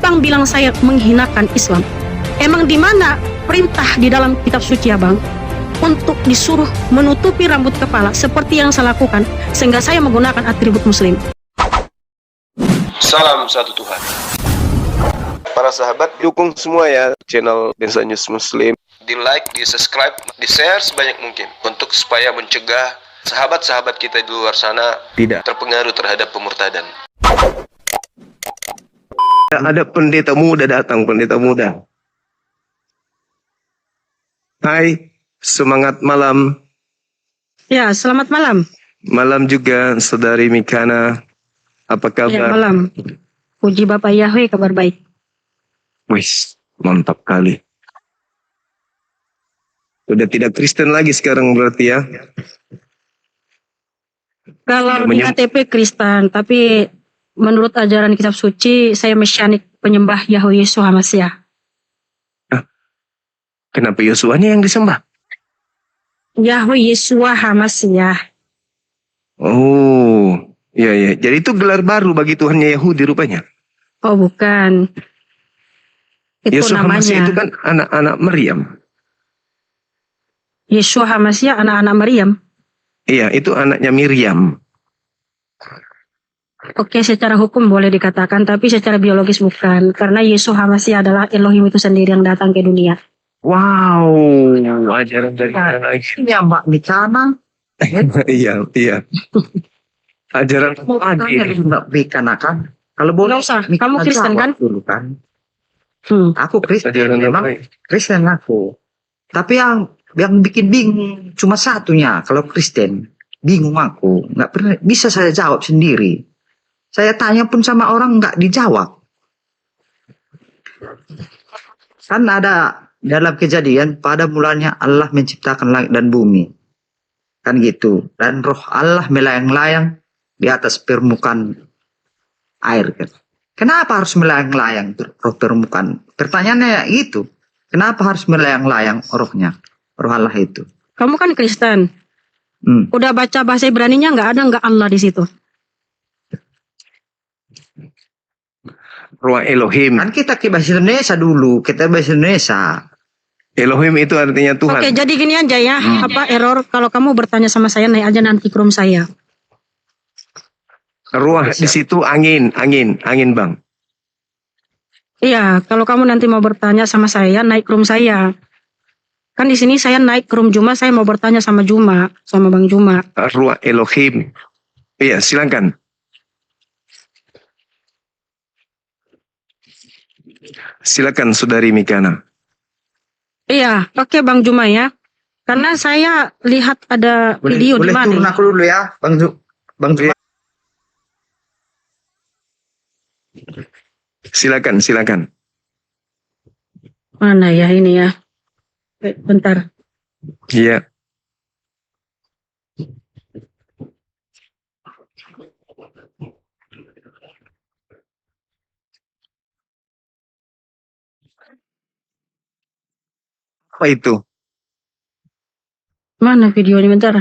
Bang bilang saya menghinakan Islam. Emang di mana perintah di dalam kitab suci ya Bang untuk disuruh menutupi rambut kepala seperti yang saya lakukan sehingga saya menggunakan atribut muslim? Salam satu Tuhan. Para sahabat, dukung semua ya channel Bensa News Muslim. Di like, di subscribe, di share sebanyak mungkin untuk supaya mencegah sahabat-sahabat kita di luar sana tidak terpengaruh terhadap pemurtadan. Ada pendeta muda datang, pendeta muda. Hai, semangat malam. Ya, selamat malam. Malam juga saudari Mikana. Apa Ya, kabar? malam. Puji Bapak Yahweh, kabar baik. Wis, mantap kali. Udah tidak Kristen lagi sekarang berarti ya? Kalau di KTP Kristen, tapi menurut ajaran kitab suci, saya mesianik penyembah Yahweh Yesus HaMashiach. Kenapa Yosuanya yang disembah? Yahweh Yesus HaMashiach. Oh, iya ya. Jadi itu gelar baru bagi Tuhannya Yahudi rupanya. Oh, bukan. Itu Yesus HaMashiach namanya. itu kan anak-anak Maryam. Yesus HaMashiach anak-anak Maryam. Iya, itu anaknya Miriam. Oke, secara hukum boleh dikatakan, tapi secara biologis bukan. Karena Yesus HaMashiach adalah Elohim itu sendiri yang datang ke dunia. Wow, ajaran dari mana lagi? Ya Mbak Mikana, Iya, iya. Ajaran mau pagi. tanya dulu Mbak Mikana kan? Kalau boleh, Nggak usah, Mikana kamu Kristen jawab kan? Dulu kan? Hmm. Aku Kristen, Ajaran memang apa? Kristen aku. Tapi yang bikin bingung cuma satunya. Kalau Kristen, bingung aku. Nggak pernah bisa saya jawab sendiri. Saya tanya pun sama orang nggak dijawab. Kan ada dalam Kejadian, pada mulanya Allah menciptakan langit dan bumi. Kan gitu. Dan roh Allah melayang-layang di atas permukaan air. Kan. Kenapa harus melayang-layang roh permukaan? Pertanyaannya itu. Kenapa harus melayang-layang rohnya? Roh Allah itu. Kamu kan Kristen. Udah baca bahasa Ibraninya nggak Allah di situ? Ruang Elohim. Kan kita ke bahasa Indonesia dulu. Kita bahasa Indonesia. Elohim itu artinya Tuhan. Oke, jadi gini aja ya. Apa error kalau kamu bertanya sama saya, naik aja nanti ke room saya. Ruah di situ angin Bang. Iya, kalau kamu nanti mau bertanya sama saya, naik ke room saya. Kan di sini saya naik ke room Juma, saya mau bertanya sama Juma, sama Bang Juma. Ruah Elohim. Iya, silakan. Silakan Saudari Mikana. Iya, oke Bang Juma ya. Karena saya lihat ada video di Boleh mana. turun aku dulu ya, Bang Juma. Silakan. Mana ya ini ya? Bentar. Iya. Apa itu? Mana videonya bentar?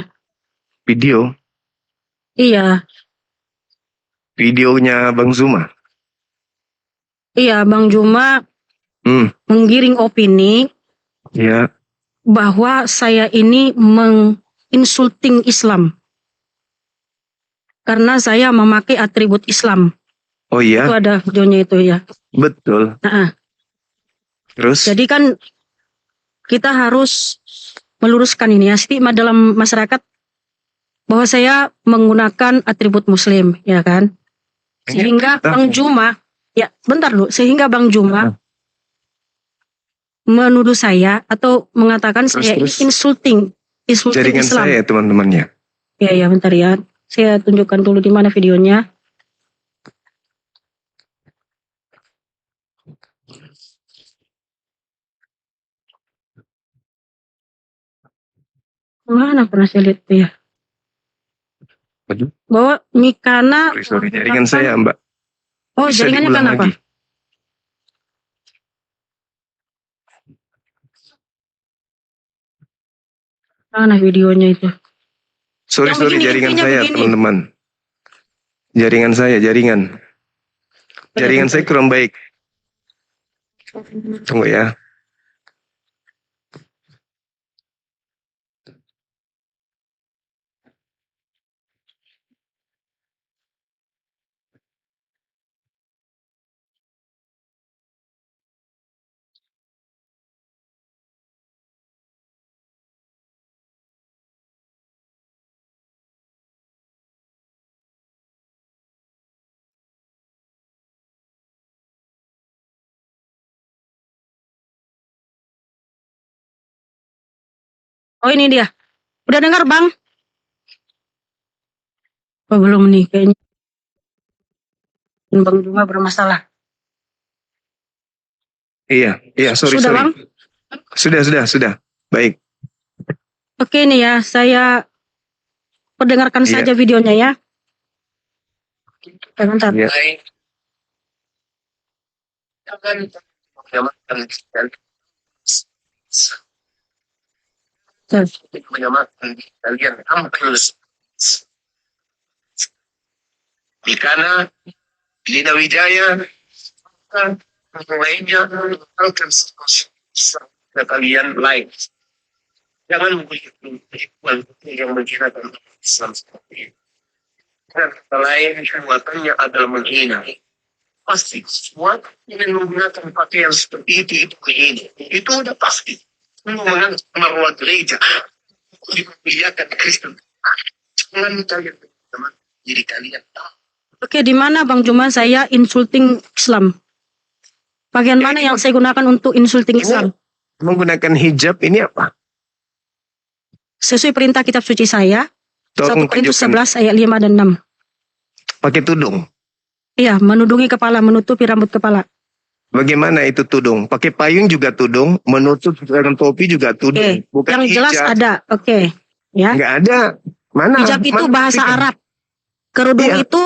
Video? Iya, Videonya Bang Zuma. iya Bang Juma menggiring opini Iya. bahwa saya ini menginsulting Islam. Karena saya memakai atribut Islam. Oh iya, Itu ada videonya itu ya. betul. Nah, Terus? jadi kan kita harus meluruskan ini ya, stigma dalam masyarakat bahwa saya menggunakan atribut Muslim, ya kan? Sehingga Bang Juma, ya bentar dulu, sehingga Bang Juma menuduh saya atau mengatakan saya insulting Jaringan Islam. saya teman-temannya. Ya bentar ya, saya tunjukkan dulu di mana videonya. Mana pernah saya lihat tuh ya? Waduh. Bahwa Mikana. Sorry, jaringan saya Mbak. Oh, Bisa jaringannya diulang kenapa? lagi? Mana videonya itu? Sorry, begini, jaringan intinya saya begini. teman-teman. Jaringan saya. Jaringan saya kurang baik. Tunggu ya. Oh ini dia. Udah dengar Bang? Oh belum nih kayaknya. Bang Juma bermasalah. Iya, sorry. Sudah Bang? Sudah. Baik. Oke nih ya, saya perdengarkan Iya. saja videonya ya. Bentar. Iya. Kalian tampil di kana Lina Wijaya lainnya akan kalian lain. Jangan begitu yang menghinakan Islam seperti itu. Karena kata lain perbuatannya adalah menghina. Pasti semua ingin menggunakan pakaian seperti itu menghina. Itu udah pasti. Mengangkat marwah gereja. Dipilihakan Kristen. Jangan kalian teman jadi kalian. Oke, di mana Bang Juma saya insulting Islam? Bagian mana yang saya gunakan untuk insulting Islam? Menggunakan hijab ini apa? Sesuai perintah kitab suci saya, 1 Tolong Korintus tunjukkan. 11 ayat 5 dan 6. Pakai tudung. Iya, menudungi kepala, menutupi rambut kepala. Bagaimana itu tudung? Pakai payung juga tudung, menutup dengan topi juga tudung. Oke, Bukan yang jelas hijab. ada. Oke, ya. Nggak ada. Mana? Hijab itu Mana bahasa buktikan? Arab. Kerudung Iya. itu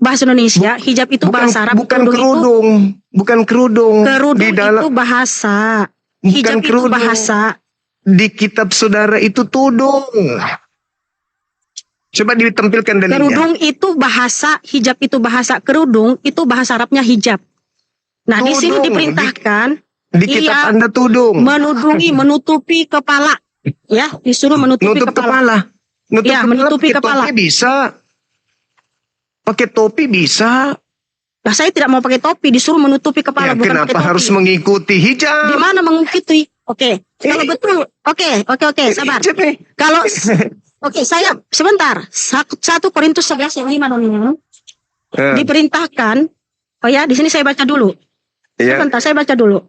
bahasa Indonesia. Hijab itu bahasa Arab. Bukan Kerudung kerudung. Bukan kerudung. Kerudung Di dalam itu bahasa. bukan Hijab itu kerudung. bahasa. Di kitab saudara itu tudung. Coba ditampilkan dalilnya. Kerudung itu bahasa, hijab itu bahasa. Kerudung itu bahasa Arabnya hijab. Nah, di sini Tudung. diperintahkan Di kitab iya, Anda tudung. menudungi, menutupi kepala. Ya, disuruh menutupi Nutup kepala. kepala. Iya, menutupi pakai kepala. Topi bisa. Pakai topi bisa. Nah, saya tidak mau pakai topi, disuruh menutupi kepala, Ya, bukan pakai kenapa topi. harus mengikuti hijab? Di mana mengikuti? Oke, kalau betul, oke, sabar. Hijab nih. Kalau oke, saya sebentar. 1 Korintus 11 ayat 5 dong. Diperintahkan. Oh ya, di sini saya baca dulu. Ya. Sebentar, saya baca dulu.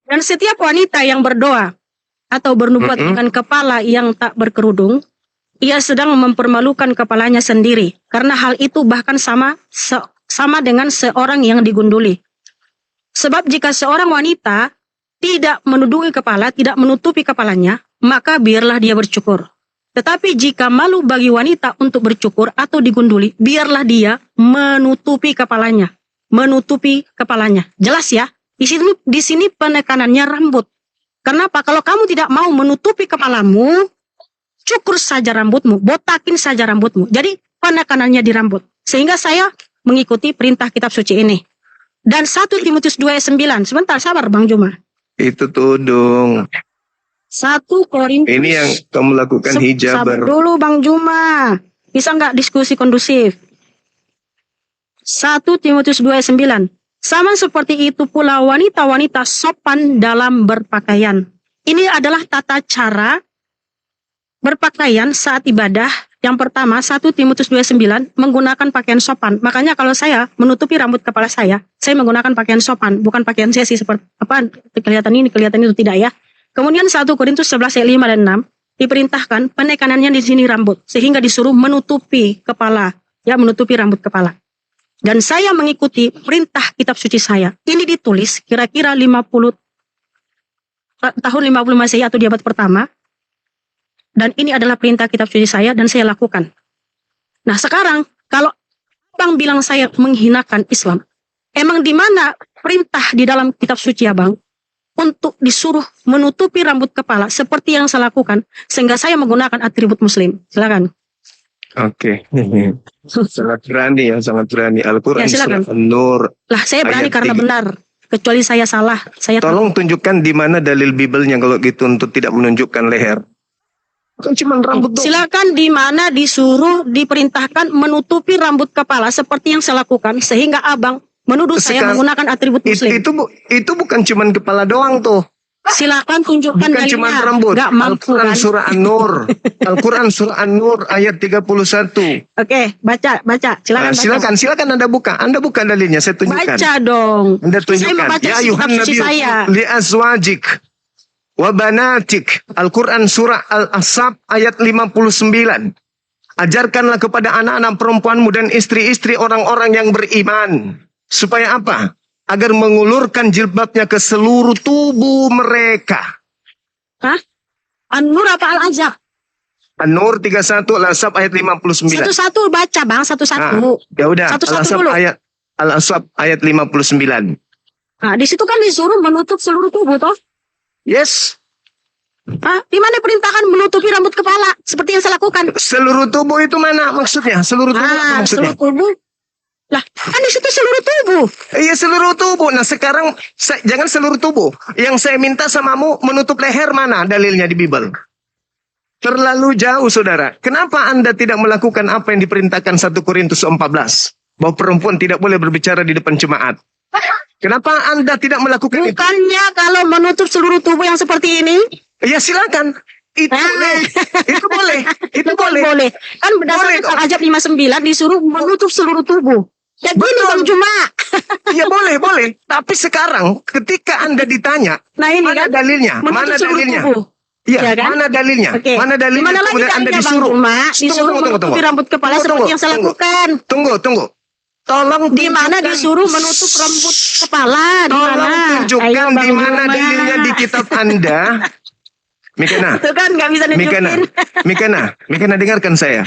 Dan setiap wanita yang berdoa atau bernubuat dengan kepala yang tak berkerudung, ia sedang mempermalukan kepalanya sendiri. Karena hal itu bahkan sama dengan seorang yang digunduli. Sebab jika seorang wanita tidak menudungi kepala, tidak menutupi kepalanya, maka biarlah dia bercukur. Tetapi jika malu bagi wanita untuk bercukur atau digunduli, biarlah dia menutupi kepalanya. Menutupi kepalanya. Jelas ya? Di sini penekanannya rambut. Kenapa? Kalau kamu tidak mau menutupi kepalamu, cukur saja rambutmu, botakin saja rambutmu. Jadi penekanannya di rambut. Sehingga saya mengikuti perintah kitab suci ini. Dan 1 Timotius 2 ayat 9. Sebentar, sabar Bang Juma. Itu tudung. 1 Korintus. Ini yang kamu lakukan hijab. Sabar dulu Bang Juma. Bisa nggak diskusi kondusif? 1 Timotius 2 ayat 9. Sama seperti itu pula wanita-wanita sopan dalam berpakaian. Ini adalah tata cara berpakaian saat ibadah. Yang pertama, 1 Timotius 2:9 menggunakan pakaian sopan. Makanya kalau saya menutupi rambut kepala saya menggunakan pakaian sopan, bukan pakaian sesi seperti apa kelihatan itu tidak ya. Kemudian 1 Korintus 11 ayat 5 dan 6 diperintahkan penekanannya di sini rambut, sehingga disuruh menutupi kepala, ya menutupi rambut kepala. Dan saya mengikuti perintah kitab suci saya. Ini ditulis kira-kira 50 tahun 50 Masehi atau di abad pertama. Dan ini adalah perintah kitab suci saya dan saya lakukan. Nah sekarang kalau Abang bilang saya menghinakan Islam, emang di mana perintah di dalam kitab suci Abang untuk disuruh menutupi rambut kepala seperti yang saya lakukan sehingga saya menggunakan atribut Muslim? Silakan. Oke. Sangat berani ya, sangat berani. Al-Quran Ya, silakan. surah An-Nur. Lah, saya berani Ayat karena 3. benar. Kecuali saya salah, saya Tolong tunjukkan di mana dalil Bibelnya kalau gitu untuk tidak menunjukkan leher. Kan cuma rambut doang. silakan di mana disuruh diperintahkan menutupi rambut kepala seperti yang saya lakukan sehingga abang menuduh saya Sekarang- menggunakan atribut muslim. Itu bukan cuma kepala doang tuh. Silakan tunjukkan Bukan cuma dalilnya. rambut. Gak mampu Al-Quran kan? surah An-Nur. Al-Quran surah An-Nur ayat 31. Oke, baca. Silakan baca. Silakan Anda buka. Anda buka dalilnya, saya tunjukkan. Baca dong. Anda Saya tunjukkan. membaca Ya kitab ayuhan suci nabi saya. li azwajik wa banatik. Al-Quran surah Al-Ahzab ayat 59. Ajarkanlah kepada anak-anak perempuanmu dan istri-istri orang-orang yang beriman. Supaya apa? Agar mengulurkan jilbabnya ke seluruh tubuh mereka. Hah? An-Nur apa Al-Ahzab? An-Nur 31 Al-Ahzab ayat 59. Satu-satu baca bang, satu-satu. Ya udah, Satu-satu Al-Ahzab dulu. ayat 59. Nah, di situ kan disuruh menutup seluruh tubuh toh. Yes, Hah? Di mana perintahkan menutupi rambut kepala seperti yang saya lakukan? seluruh tubuh itu mana maksudnya? Seluruh tubuh apa maksudnya? Seluruh tubuh. Lah, kan di situ seluruh tubuh. Iya, seluruh tubuh. Nah, sekarang jangan seluruh tubuh. Yang saya minta samamu menutup leher mana dalilnya di Bible? Terlalu jauh, saudara. Kenapa Anda tidak melakukan apa yang diperintahkan 1 Korintus 14? Bahwa perempuan tidak boleh berbicara di depan jemaat. Kenapa Anda tidak melakukan itu? Bukannya kalau menutup seluruh tubuh yang seperti ini? Ya silakan. Itu boleh. Itu boleh. Itu boleh. Boleh. Kan berdasarkan Al-Ahzab 59 disuruh menutup seluruh tubuh. Ya gini Betul. Bang Juma. Ya boleh. Tapi sekarang ketika Anda ditanya, Nah ini mana kan dalilnya? menutup Mana seluruh dalilnya? tubuh. Iya, Ya kan? mana dalilnya? Oke. Mana dalilnya? Gimana lagi Kemudian Anda dalilnya, Bang disuruh. Juma? Disuruh menutupi rambut kepala seperti yang saya lakukan. Tunggu. Tolong Di mana tunjukkan. disuruh menutup rambut kepala? Di Tolong mana? tunjukkan Ayo, Bang di mana Juma. dalilnya di kitab Anda. Mikana, Itu kan nggak bisa nunjukin. Mikana dengarkan saya.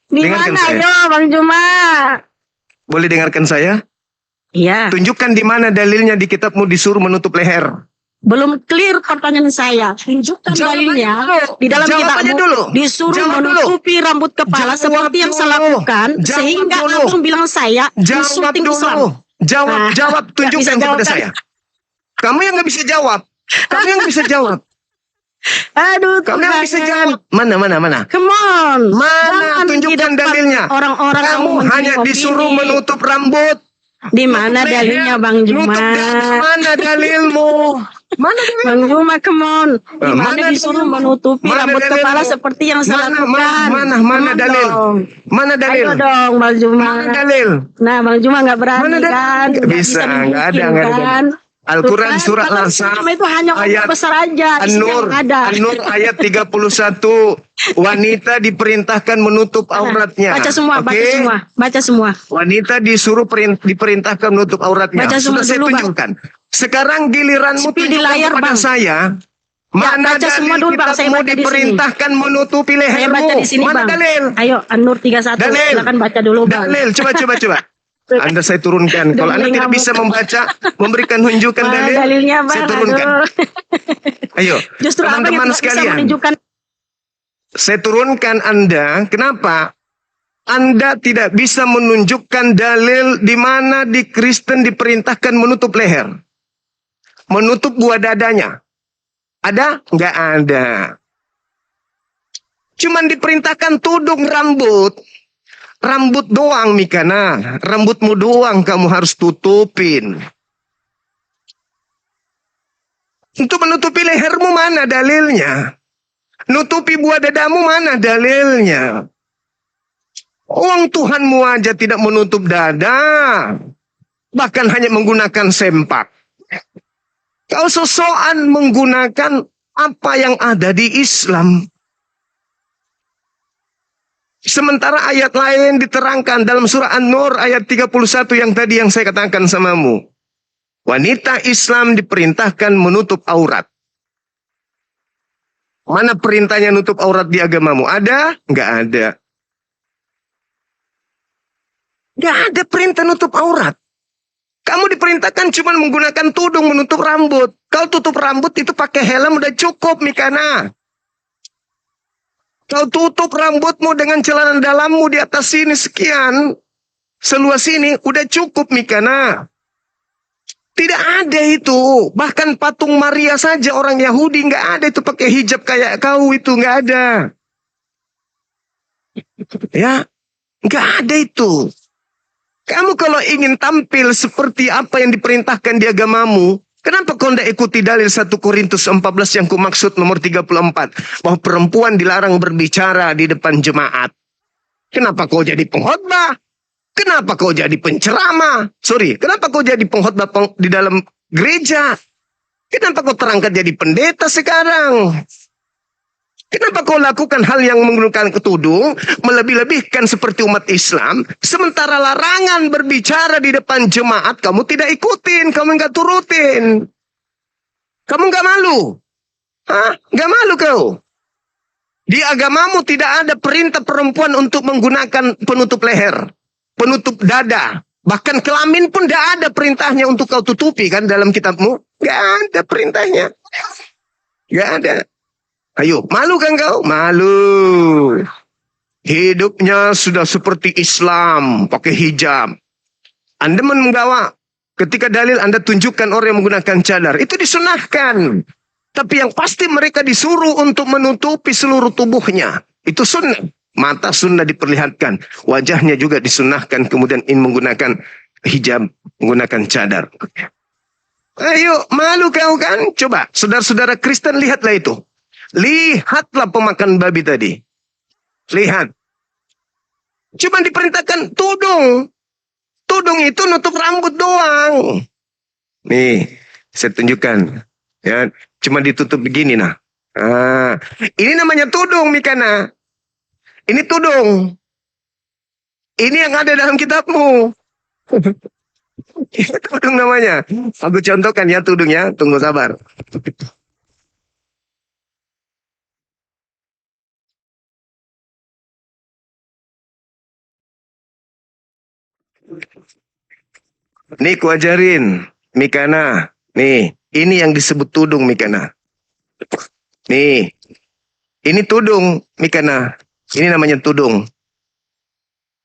Di dengarkan mana saya. ayo Bang Juma? Boleh dengarkan saya? Iya. Tunjukkan di mana dalilnya di kitabmu disuruh menutup leher. Belum clear pertanyaan saya. Tunjukkan Jawab dalilnya aja dulu. di dalam Jawab aja kitabmu dulu. disuruh Jawab dulu. menutupi rambut kepala Jawab seperti yang saya dulu. lakukan Jawab sehingga dulu. abang bilang saya Jawab insulting Islam. dulu. Jawab, Nah, jawab. nggak Tunjukkan bisa kepada jawab kan? saya. Kamu yang nggak bisa jawab. Kamu yang bisa jawab. Aduh, Kamu yang bisa Tuhan. jawab. Mana? Come on. Mana? Jangan Tunjukkan di depan dalilnya. Orang-orang Kamu memberi hanya opini. disuruh menutup rambut. Di mana Nutup dalilnya leher, Bang Juma? nutup dada. Mana dalilmu? Mana dalilmu? Bang Juma, come on. Di mana Mana disuruh dalilmu? menutupi Mana rambut dalilmu? kepala seperti yang saya Mana, lakukan? mana Come on dalil? dong. Mana dalil? Ayo dong Bang Juma. Mana dalil? Nah, Bang Juma nggak berani Mana dalil? kan? Nggak bisa, nggak ada, nunjukin nggak ada. kan? Al-Quran Tuh kan, surah kalau Al-Ahzab Islam itu hanya ayat orang besar aja, isinya An-Nur, nggak ada. An-Nur ayat 31. Wanita diperintahkan menutup auratnya. Baca semua, Oke? baca semua. Wanita disuruh diperintahkan menutup auratnya. Baca semua Sudah saya dulu, Bang. tunjukkan. Sekarang giliranmu Spill di tunjukkan layar, kepada Bang. saya. Mana baca semua dalil dulu, Bang. Saya kitabmu baca di sini. diperintahkan menutupi Saya lehermu? baca di sini, Mana Bang. dalil? Ayo, An-Nur 31. Dalil. Silakan baca dulu, Bang. Dalil, coba. Anda saya turunkan. Kalau Anda tidak bisa membaca, memberikan hunjukan Mana dalil, dalilnya, Bang? saya turunkan. Aduh. Ayo, Justru abang teman-teman yang tidak bisa sekalian. menunjukkan. Saya turunkan Anda. Kenapa? Anda tidak bisa menunjukkan dalil di mana di Kristen diperintahkan menutup leher. Menutup buah dadanya. Ada? Nggak ada. Cuman diperintahkan tudung rambut. Rambut doang, Mikana. Rambutmu doang kamu harus tutupin. Untuk menutupi lehermu mana dalilnya? Nutupi buah dadamu mana dalilnya? Uang Tuhanmu aja tidak menutup dada. Bahkan hanya menggunakan sempak. Kau sosokan menggunakan apa yang ada di Islam. Sementara ayat lain diterangkan dalam surah An-Nur ayat 31 yang tadi yang saya katakan samamu. Wanita Islam diperintahkan menutup aurat. Mana perintahnya nutup aurat di agamamu? Ada? Nggak ada. Nggak ada perintah nutup aurat. Kamu diperintahkan cuma menggunakan tudung menutup rambut. Kalau tutup rambut itu pakai helm udah cukup, Mikana. Kau tutup rambutmu dengan celana dalammu di atas sini sekian. Seluas ini udah cukup Mikana. Tidak ada itu. Bahkan patung Maria saja orang Yahudi nggak ada itu pakai hijab kayak kau itu nggak ada. Ya, nggak ada itu. Kamu kalau ingin tampil seperti apa yang diperintahkan di agamamu, kenapa kau tidak ikuti dalil 1 Korintus 14 yang kumaksud nomor 34 bahwa perempuan dilarang berbicara di depan jemaat? Kenapa kau jadi pengkhotbah? Kenapa kau jadi penceramah? Kenapa kau jadi pengkhotbah di dalam gereja? Kenapa kau terangkat jadi pendeta sekarang? Kenapa kau lakukan hal yang menggunakan ketudung, melebih-lebihkan seperti umat Islam, sementara larangan berbicara di depan jemaat kamu tidak ikutin, kamu nggak turutin. Kamu nggak malu? Hah? Nggak malu kau? Di agamamu tidak ada perintah perempuan untuk menggunakan penutup leher. Penutup dada, bahkan kelamin pun tidak ada perintahnya untuk kau tutupi kan dalam kitabmu. Gak ada perintahnya. Gak ada. Ayo, malu kan kau? Malu. Hidupnya sudah seperti Islam, pakai hijab. Anda membawa, ketika dalil Anda tunjukkan orang yang menggunakan cadar, itu disunahkan. Tapi yang pasti mereka disuruh untuk menutupi seluruh tubuhnya. Itu sunnah. Mata sunnah diperlihatkan. Wajahnya juga disunahkan. Kemudian menggunakan hijab. Menggunakan cadar. Ayo, malu kau kan? Coba, saudara-saudara Kristen lihatlah itu. Lihatlah pemakan babi tadi. Lihat. Cuma diperintahkan tudung. Tudung itu nutup rambut doang. Nih, saya tunjukkan. Ya, cuma ditutup begini nah. Ini namanya tudung Mikana. Ini tudung. Ini yang ada dalam kitabmu. Ini tudung namanya. Aku contohkan ya tudungnya. Tunggu sabar. Nih ku ajarin. Mikana. Nih. Ini yang disebut tudung Mikana. Nih. Ini tudung Mikana. Ini namanya tudung.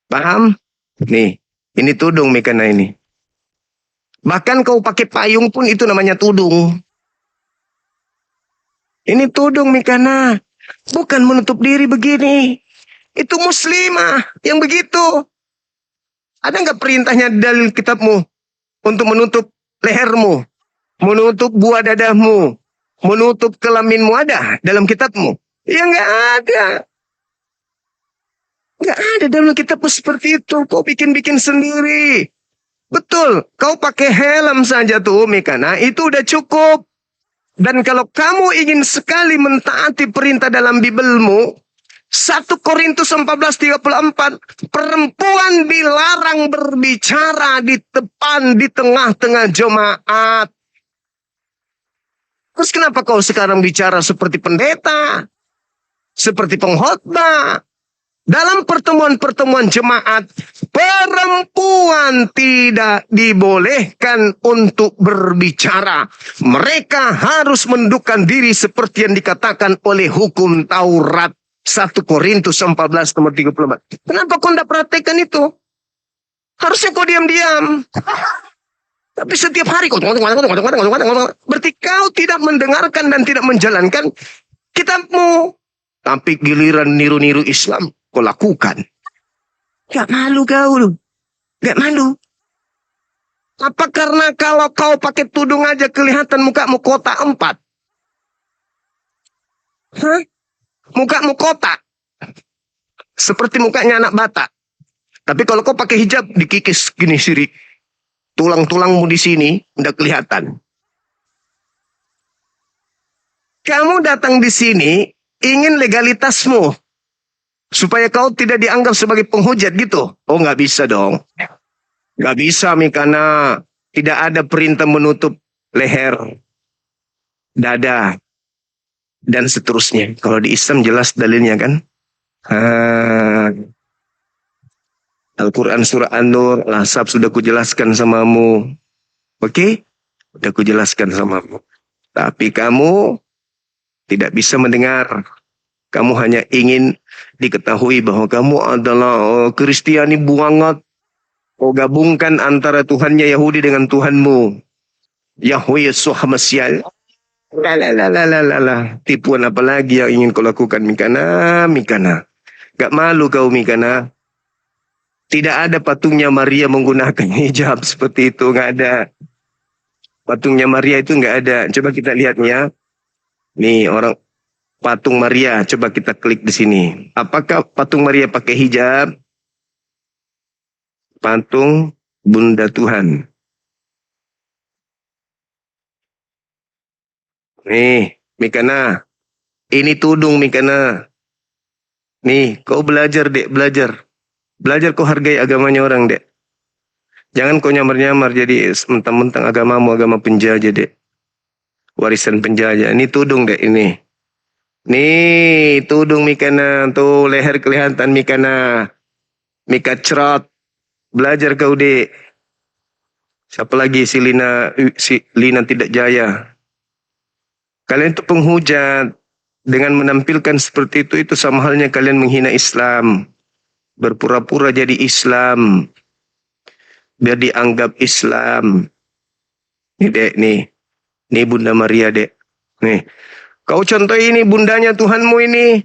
Paham? Nih, ini tudung Mikana ini. Bahkan kau pakai payung pun itu namanya tudung. Ini tudung Mikana. Bukan menutup diri begini. Itu muslimah yang begitu. Ada nggak perintahnya dalil kitabmu untuk menutup lehermu, menutup buah dadahmu, menutup kelaminmu ada dalam kitabmu? Ya nggak ada. Nggak ada dalam kitabmu seperti itu. Kau bikin-bikin sendiri. Betul. Kau pakai helm saja tuh Mikana. Itu udah cukup. Dan kalau kamu ingin sekali mentaati perintah dalam Bibelmu, 1 Korintus 14:34, perempuan dilarang berbicara di depan, di tengah-tengah jemaat. Terus kenapa kau sekarang bicara seperti pendeta? Seperti pengkhotbah? Dalam pertemuan-pertemuan jemaat, perempuan tidak dibolehkan untuk berbicara. Mereka harus mendukkan diri seperti yang dikatakan oleh hukum Taurat. 1 Korintus 14 nomor 34. Kenapa kau tidak praktekkan itu? Harusnya kau diam-diam. Tapi setiap hari kau berarti kau tidak mendengarkan dan tidak menjalankan kitabmu. Tapi giliran niru-niru Islam kau lakukan. Gak malu kau. Gak malu. Apa karena kalau kau pakai tudung aja kelihatan mukamu kotak 4? Hah? Mukamu kotak. Seperti mukanya anak Batak. Tapi kalau kau pakai hijab dikikis gini sirik. Tulang-tulangmu di sini udah kelihatan. Kamu datang di sini ingin legalitasmu. Supaya kau tidak dianggap sebagai penghujat gitu. Oh nggak bisa dong. Nggak bisa Mikana. Tidak ada perintah menutup leher, dada, dan seterusnya. Kalau di Islam jelas dalilnya kan. Al-Quran surah An-Nur, Al-Ahzab sudah kujelaskan samamu. Oke? Sudah kujelaskan samamu. Tapi kamu tidak bisa mendengar. Kamu hanya ingin diketahui bahwa kamu adalah Kristiani buangat. Kau gabungkan antara Tuhannya Yahudi dengan Tuhanmu. Yahweh Yesus Hamasial. Tipuan apa lagi yang ingin kau lakukan, Mikana? Mikana. Gak malu kau, Mikana? Tidak ada patungnya Maria menggunakan hijab seperti itu. Gak ada. Patungnya Maria itu gak ada. Coba kita lihat ya. Nih orang patung Maria. Coba kita klik di sini. Apakah patung Maria pakai hijab? Patung Bunda Tuhan. Nih, Mikana. Ini tudung, Mikana. Nih, kau belajar, Dek. Belajar. Belajar kau hargai agamanya orang, Dek. Jangan kau nyamar-nyamar jadi mentang-mentang agamamu agama penjajah, Dek. Warisan penjajah. Ini tudung, Dek, ini. Nih, tudung Mikana. Tuh, leher kelihatan, Mikana. Mika cerot. Belajar kau, Dek. Siapa lagi si Lina tidak jaya. Kalian itu penghujat. Dengan menampilkan seperti itu sama halnya kalian menghina Islam. Berpura-pura jadi Islam. Biar dianggap Islam. Nih, Dek, nih. Nih Bunda Maria, Dek. Nih. Kau contoh ini bundanya Tuhanmu ini.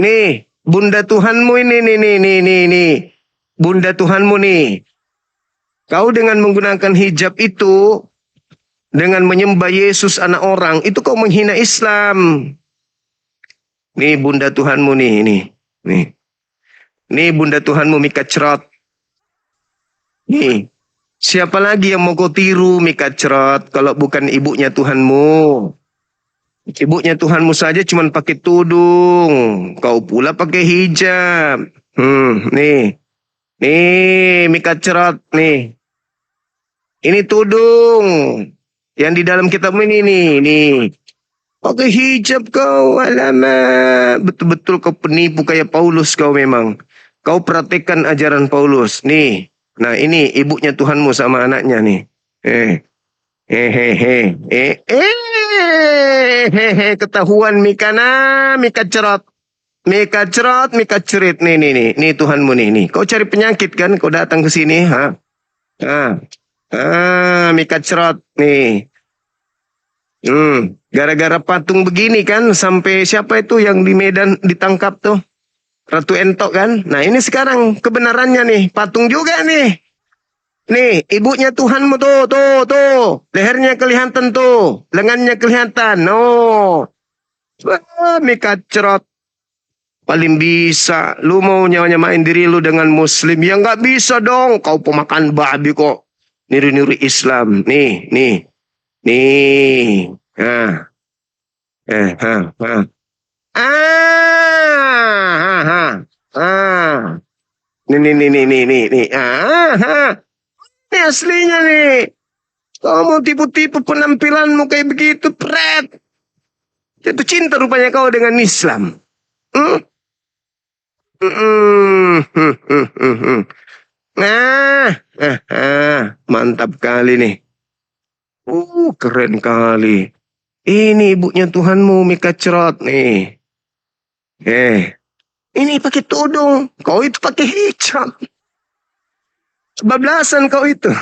Nih. Bunda Tuhanmu ini, nih. Bunda Tuhanmu nih. Kau dengan menggunakan hijab itu, dengan menyembah Yesus anak orang, itu kau menghina Islam. Nih Bunda Tuhanmu nih. Nih Bunda Tuhanmu Mika Cerot. Nih. Siapa lagi yang mau kau tiru Mika Cerot kalau bukan ibunya Tuhanmu? Ibunya Tuhanmu saja cuma pakai tudung. Kau pula pakai hijab. Nih. Nih, Mika Cerot nih. Ini tudung. Yang di dalam kitab ini nih. Pakai hijab kau, alamak. Betul-betul kau penipu kayak Paulus kau memang. Kau praktekkan ajaran Paulus. Nih. Nah, ini ibunya Tuhanmu sama anaknya nih. Ketahuan Mikana, Mika Cerot. Mika Cerot, Mika Cerit. Nih. Nih Tuhanmu nih. Kau cari penyakit kan? Kau datang ke sini, ha? Mika Cerot nih. Gara-gara patung begini kan sampai siapa itu yang di Medan ditangkap tuh? Ratu Entok kan? Nah, ini sekarang kebenarannya nih, patung juga nih. Nih, ibunya Tuhanmu tuh. Lehernya kelihatan tuh, lengannya kelihatan. Oh. Mika Cerot. Paling bisa, lu mau nyamain diri lu dengan muslim. Ya nggak bisa dong, kau pemakan babi kok. Niru-niru Islam. Nih. Nih. Nih. Ini aslinya nih. Kau mau tipu-tipu penampilanmu kayak begitu, pret. Jatuh cinta rupanya kau dengan Islam. Mantap kali nih. Keren kali. Ini ibunya Tuhanmu Mika Cerot nih. Ini pakai tudung, kau itu pakai hijab. Kebablasan kau itu.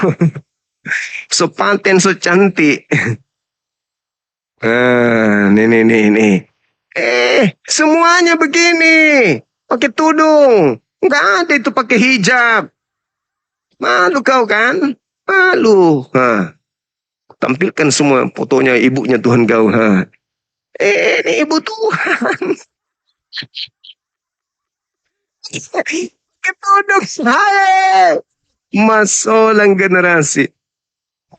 So paten, so cantik. Nih. Semuanya begini. Pakai tudung. Enggak ada itu pakai hijab. Malu kau kan? Malu. Tampilkan semua fotonya ibunya Tuhan kau. Ini ibu Tuhan. Pakai tudung. Hai. Masolang generasi.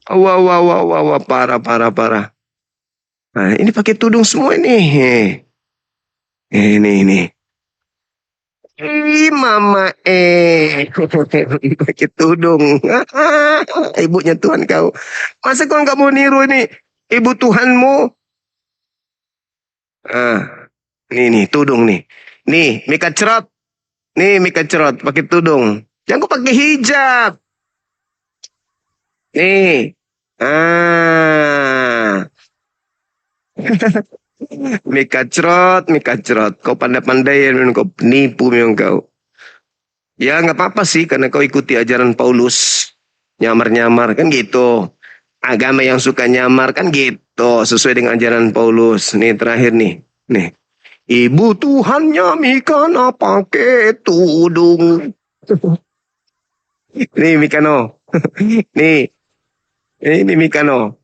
Wah. Parah. Nah, ini pakai tudung semua ini. Ini. Mama pakai tudung. Ibunya Tuhan kau. Masa kau nggak mau niru ini ibu Tuhanmu? Nih tudung nih. Nih Mika Cerot. Nih Mika Cerot pakai tudung. Jangan kau pakai hijab. Nih. Mika cerot. Kau pandai-pandai, memang kau penipu memang kau. Ya nggak apa-apa sih, karena kau ikuti ajaran Paulus. Nyamar-nyamar, kan gitu. Agama yang suka nyamar, kan gitu. Sesuai dengan ajaran Paulus. Nih terakhir nih. Nih. Ibu Tuhannya Mikana pakai tudung. Nih Mikano. Nih. Ini Mikano.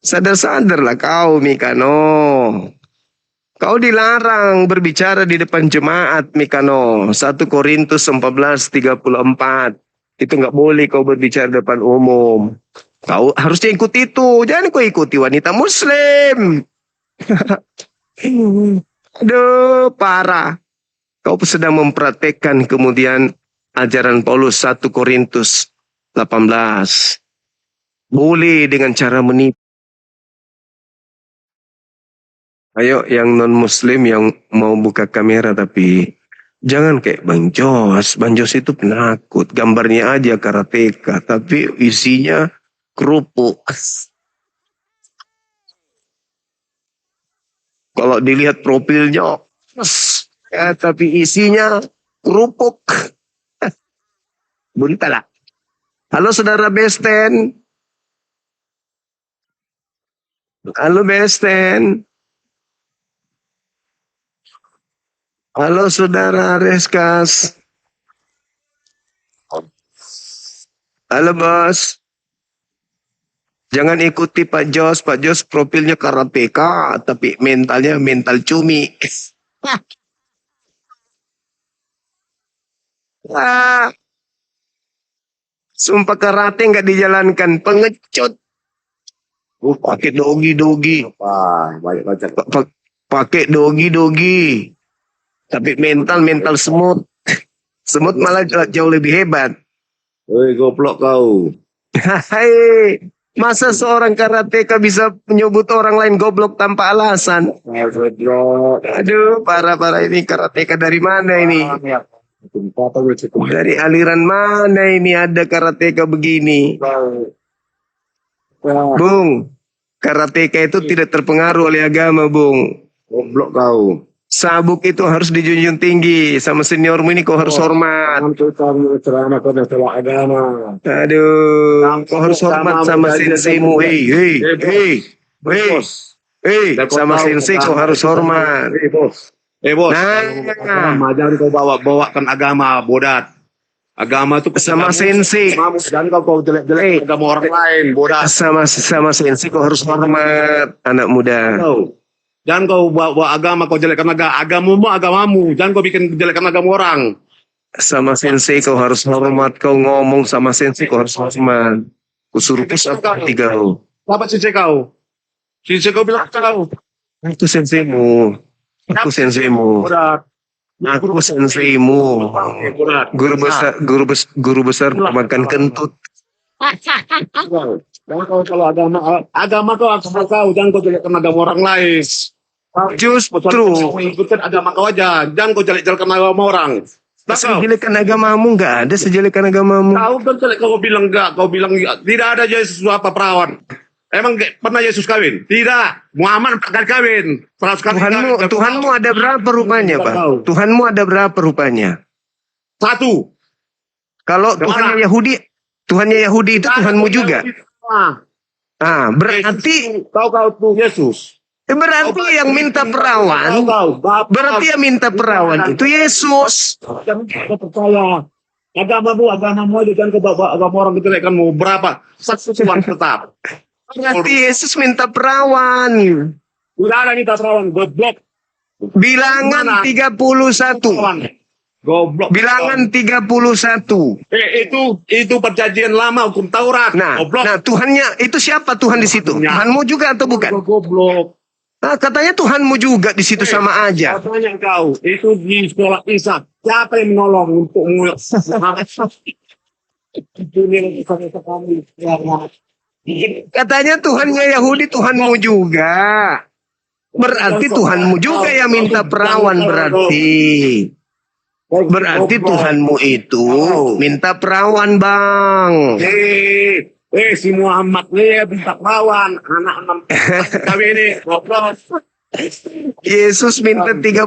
Sadar-sadarlah kau Mikano. Kau dilarang berbicara di depan jemaat Mikano. 1 Korintus 14:34. Itu nggak boleh kau berbicara di depan umum. Kau harusnya ikut itu. Jangan kau ikuti wanita muslim. Aduh, parah. Kau sedang mempraktekkan kemudian ajaran Paulus 1 Korintus 18. Boleh dengan cara menipu. Ayo yang non-muslim yang mau buka kamera tapi jangan kayak Bang Jos. Bang Jos itu penakut. Gambarnya aja karateka tapi isinya kerupuk. Kalau dilihat profilnya, ya, tapi isinya kerupuk. Buntala. Halo saudara Besten. Halo Besten. Halo saudara Reskas. Halo bos. Jangan ikuti Pak Jos. Pak Jos profilnya karateka, tapi mentalnya mental cumi. Ah, sumpah karate nggak dijalankan, pengecut. Pakai dogi. Pakai dogi. Tapi mental semut. Semut malah jauh lebih hebat. Woi, goblok kau. Hai, masa seorang karateka bisa menyebut orang lain goblok tanpa alasan? Aduh, parah ini karateka dari mana ini? Dari aliran mana ini ada karateka begini? Bung, karateka itu tidak terpengaruh oleh agama, Bung. Goblok kau. Sabuk itu harus dijunjung tinggi. Sama seniormu ini kau harus hormat. Aduh, kau harus hormat sama senseimu. Hei, sama sensei kau harus hormat. Bos. Nah, Jangan kau bawakan agama bodat. Agama itu sama sensei. Jangan kau jelek-jelek agama orang lain, bodat. Sama sensei kau harus hormat, anak muda. Jangan kau bawa agama, kau jelekkan agamamu. Jangan kau bikin jelekkan agama orang. Sama sensei kau harus hormat. Kau ngomong sama sensei kau harus hormat. Kusuruh pusat tiga kau. Apa sensei kau? Sensei kau bilang kau. Itu senseimu. Aku senseimu. Bodat. Aku senseimu. Bodat. Guru besar makan kentut. Jangan kau kalau agama kau jangan kau jelekkan agama orang lain. Justru Ikutin agama kau aja, jangan kau jelek-jelekan agama orang. sejelekan agamamu nggak ada sejelekan agamamu. Kau kan jelek, kau bilang enggak, kau bilang tidak ada Yesus apa perawan. Emang pernah Yesus kawin? Tidak. Muhammad 4 kali kawin. 100 kali kawin. Tuhanmu ada berapa rupanya, Pak? Tuhanmu ada berapa rupanya? 1. Kalau Tuhannya Yahudi itu Tuhanmu juga. Berarti Kau tuh Yesus. berarti yang minta perawan, berarti yang minta perawan itu Yesus. Jangan kau percaya. Agamamu aja, jangan kau bawa agama orang kejelekanmu. Berapa? 1 uang tetap. Berarti Yesus minta perawan. Udah ada kita perawan, goblok. Bilangan 31. Goblok. Bilangan 31. Itu perjanjian lama, hukum Taurat. Nah, Goblok. Tuhannya itu siapa Tuhan di situ? Tuhanmu juga atau bukan? Goblok. Nah, katanya Tuhanmu juga di situ sama aja. Katanya kau, itu di sekolah Isa. Siapa yang menolong untuk Katanya Tuhannya Yahudi Tuhanmu juga. Berarti Tuhanmu juga yang minta perawan berarti. Berarti Tuhanmu itu minta perawan, Bang. Si Muhammad nih minta perawan. Anak 6 kawin ini. Goblok. Yesus minta 32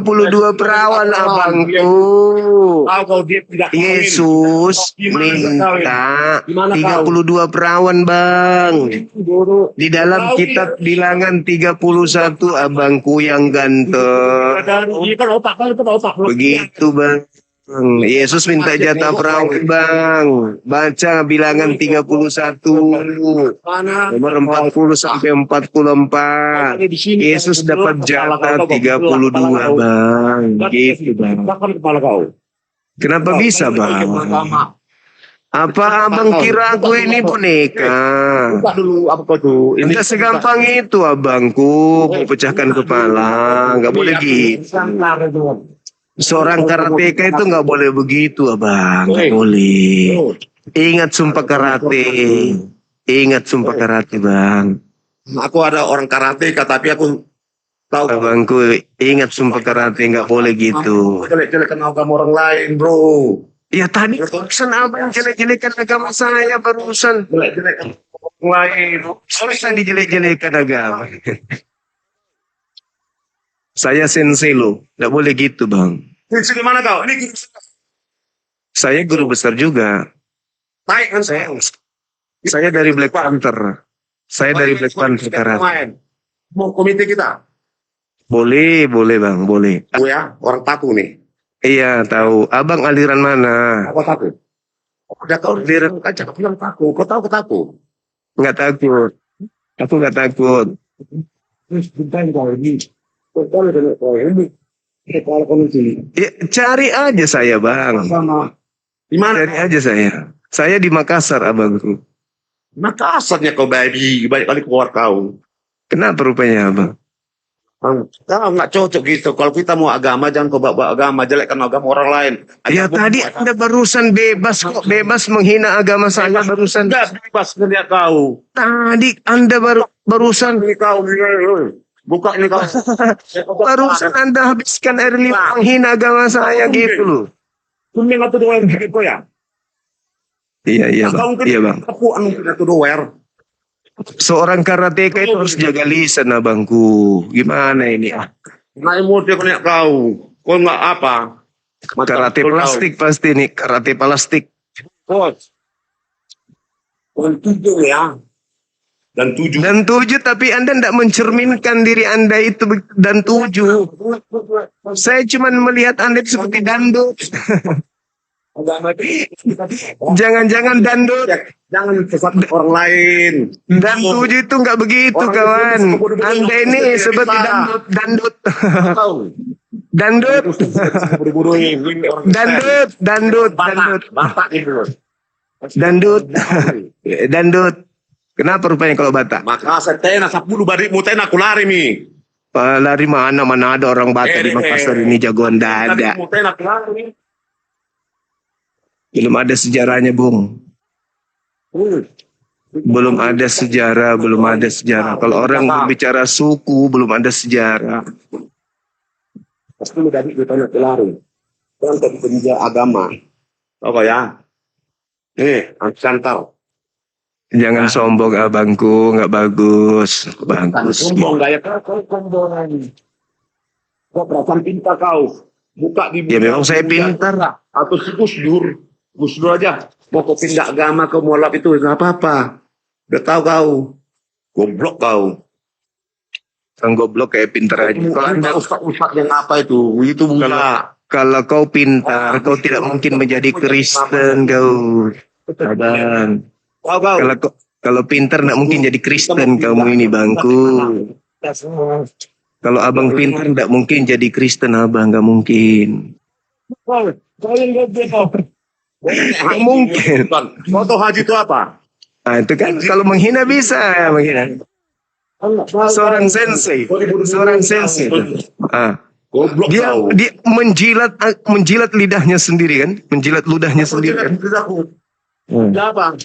perawan abangku. Tahu kau dia tidak kawin. Yesus minta 32 perawan bang. Bodoh. Di dalam kitab bilangan 31 abangku yang ganteng. Iya kan otak kan itu otak. Begitu bang. Yesus minta jatah perawan bang. Baca bilangan 31 Mana? nomor 40 sampai 44. Yesus dapat jatah 32 bang. Gitu bang. Bahkan kepala kau. Kenapa bisa bang? Apa abang kira aku ini boneka? Buka dulu apa kau tuh? Tidak segampang itu abangku. Mau pecahkan kepala. Nggak boleh gitu. Seorang karateka itu nggak boleh begitu abang. Nggak boleh. Ingat sumpah karate. Ingat sumpah karate bang. Aku ada orang karateka tapi aku tahu Abangku ingat sumpah karate nggak boleh gitu. jelek-jelek kenal kamu orang lain bro. Ya tadi barusan abang jelek-jelekan agama saya barusan. Jelek-jelek orang lain. Bisa dijelek-jelekan agama. Saya sensei lo. Nggak boleh gitu bang. Di sini mana kau? Ini Saya guru besar juga. naik kan saya. Saya dari Black Panther. Saya dari Black Panther karate. Mau komite kita? Boleh bang, boleh. Aku ya, orang Taku nih. Iya tahu. Abang aliran mana? Aku Taku. Udah kau Aliran kaca aku bilang Taku. Kau tahu ke Taku? nggak takut. Aku nggak takut. Terus bentar kau ini. Kau tahu kau ini. Kalau kau sini. Ya, cari aja saya bang. Sama. Di mana? Cari aja saya. Saya di Makassar abangku. Makassarnya kau baby. Banyak kali keluar kau. Kenapa rupanya abang? Kau nggak cocok gitu. Kalau kita mau agama jangan kau bawa agama jelekkan agama orang lain. Ya tadi Anda barusan bebas kok. Bebas menghina agama saya barusan. Enggak bebas ngeliat kau. Tadi Anda barusan. Ini kau buka ini kau. Barusan Anda habiskan air liur menghina agama saya gitu loh. Kuning atau doer gitu ya? Iya bang. Iya bang. Aku anu atau doer. Seorang karateka itu harus jaga lisan abangku. Gimana ini? Naik mode kau kau. Kau nggak apa? Karate plastik pasti nih. Karate plastik. Coach. Kau tujuh ya. Dan tujuh. Dan 7 tapi Anda tidak mencerminkan diri Anda itu dan 7. Saya cuma melihat Anda itu seperti dandut. Jangan-jangan dandut. Jangan sesat orang lain. Dan 7 itu nggak begitu kawan. Anda ini seperti dandut. Dandut. Dandut. Kenapa rupanya kalau Batak? Maka saya tena 10 barimu tena aku lari mi. Lari mana ada orang Batak di Makassar ini jagoan dada. Barimu tena aku lari. Belum ada sejarahnya, Bung. Belum ada sejarah. Kalau orang berbicara suku, belum ada sejarah. Pasti lu dari tanya aku lari. Kan tadi penja agama. Tahu ya? Ansantal. Jangan sombong abangku, nggak bagus. Bagus. Sombong gaya kau sombongan. Kau perasaan pintar kau. Buka di Ya memang saya pintar. Atau si Gus Dur aja. Mau kau pindah agama kau mau lap itu nggak apa-apa. Udah tahu kau. Goblok kau. Kang goblok kayak pintar aja. Kalau Anda Ustaz yang apa itu? Itu bunga. Kalau kau pintar, kau tidak mungkin menjadi Kristen kau. Abang. Tahu kau. Kalau pintar tidak mungkin jadi Kristen kamu ini bangku. Kalau abang pintar tidak mungkin jadi Kristen abang, nggak mungkin. Nggak mungkin. Foto haji itu apa? Nah itu kan kalau menghina bisa ya menghina. Seorang sensei. Goblok kau. Dia menjilat lidahnya sendiri kan, menjilat ludahnya sendiri kan. Kenapa?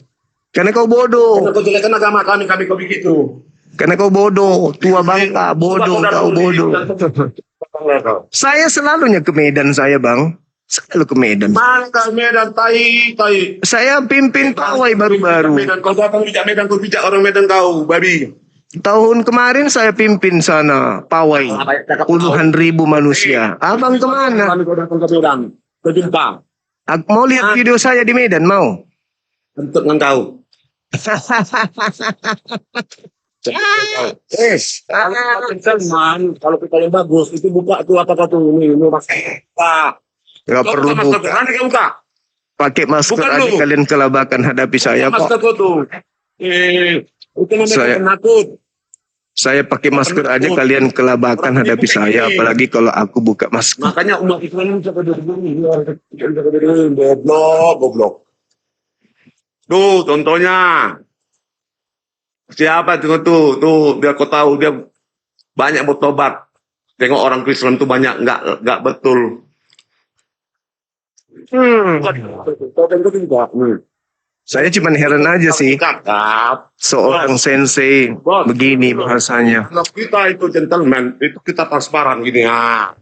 Karena kau bodoh. Karena kau jelekkan agama kami kau begitu. Karena kau bodoh, tua bangka, bodoh, kau bodoh. Saya selalunya ke Medan saya bang, selalu ke Medan. Mana kau Medan tai. Saya pimpin pawai baru-baru. Medan kau datang bijak Medan kau bijak orang Medan kau babi. Tahun kemarin saya pimpin sana pawai puluhan ribu manusia. Abang kemana? Kami kau datang ke Medan. Berjumpa. Mau lihat video saya di Medan mau? Untuk engkau. Kalau kita yang bagus itu buka tuh apa tuh ini masker. Gak perlu buka. Nanti kamu buka. Pakai masker Bukan aja dulu. kalian kelabakan hadapi saya Masker kok. kau tuh. Itu namanya Saya- penakut. Saya pakai masker aja kalian kelabakan hadapi saya. Apalagi kalau aku buka masker. Makanya umat Islam ini sampai begini, goblok. Tuh contohnya. Siapa tuh biar kau tahu dia banyak bertobat. Tengok orang Kristen tuh banyak nggak betul. Saya cuma heran aja sih. Kakap. Seorang sensei begini bahasanya. Kalau kita itu gentleman, itu kita transparan gini ya.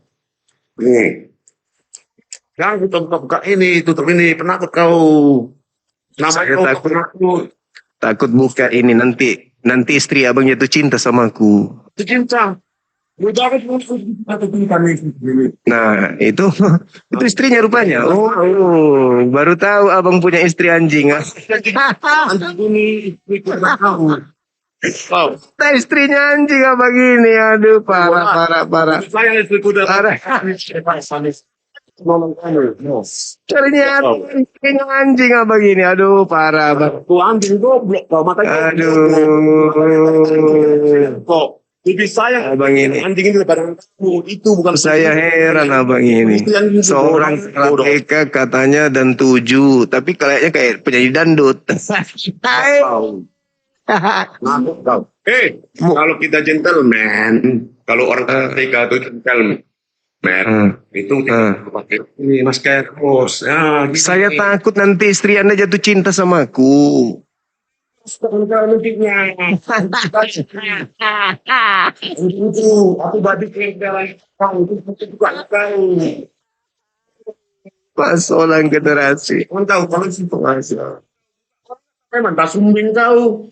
Nih. Yang kita buka ini, tutup ini, penakut kau. Saya Namanya kau takut. penakut. Takut buka ini nanti istri abang jatuh cinta sama aku. Itu cinta. Udah kan Nah itu itu istrinya rupanya. Oh, baru tahu abang punya istri anjing. ini tahu. Kau. Nah, istrinya anjing abang ini. Aduh parah. Saya istri kuda. Parah. Nolong kamu. Ternyata istrinya anjing abang ini. Aduh parah abang. Tuh anjing goblok kau matanya. Aduh. Kok lebih sayang Abang ini. anjing ini daripada kamu. Itu bukan Saya heran abang ini. Itu yang Seorang bodoh. karateka katanya dan 7. Tapi kayaknya kayak penyanyi dangdut. Tahu. Ngakuk kau. Kalau kita gentleman, kalau orang karateka itu gentleman, itu kita pakai ini masker bos. Ya, gini. Saya takut nanti istri Anda jatuh cinta sama aku. Aku balik ke dalam kau itu bukan kau. Pasolan generasi. Kau tahu kalau situ aja. Memang tak sumbing kau.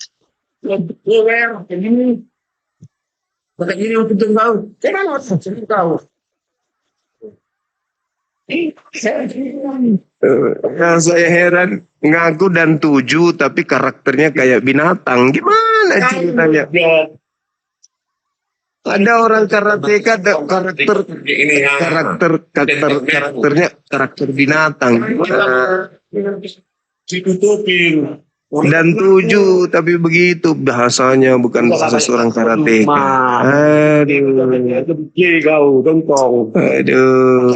Lewer, begini. Pakai gini untuk kau. Jangan untuk kau. Yang saya heran ngaku dan 7 tapi karakternya kayak binatang. Gimana ceritanya? Ada orang karateka ada karakternya karakter binatang. Ditutupin. Dan 7 tapi begitu bahasanya bukan bahasa seorang karateka. Aduh. Lebih kau, dongkong. Aduh.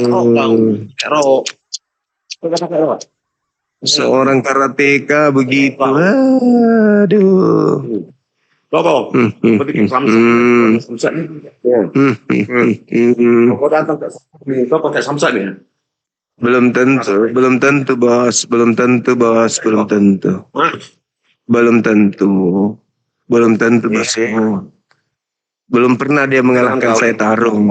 Kerok. Seorang karateka begitu. Aduh. Kau seperti Samsat ni. Kau datang ke sini, kau pakai Samsat ni. Belum tentu bos, belum tentu bos. Belum tentu bos. Belum pernah dia mengalahkan saya tarung.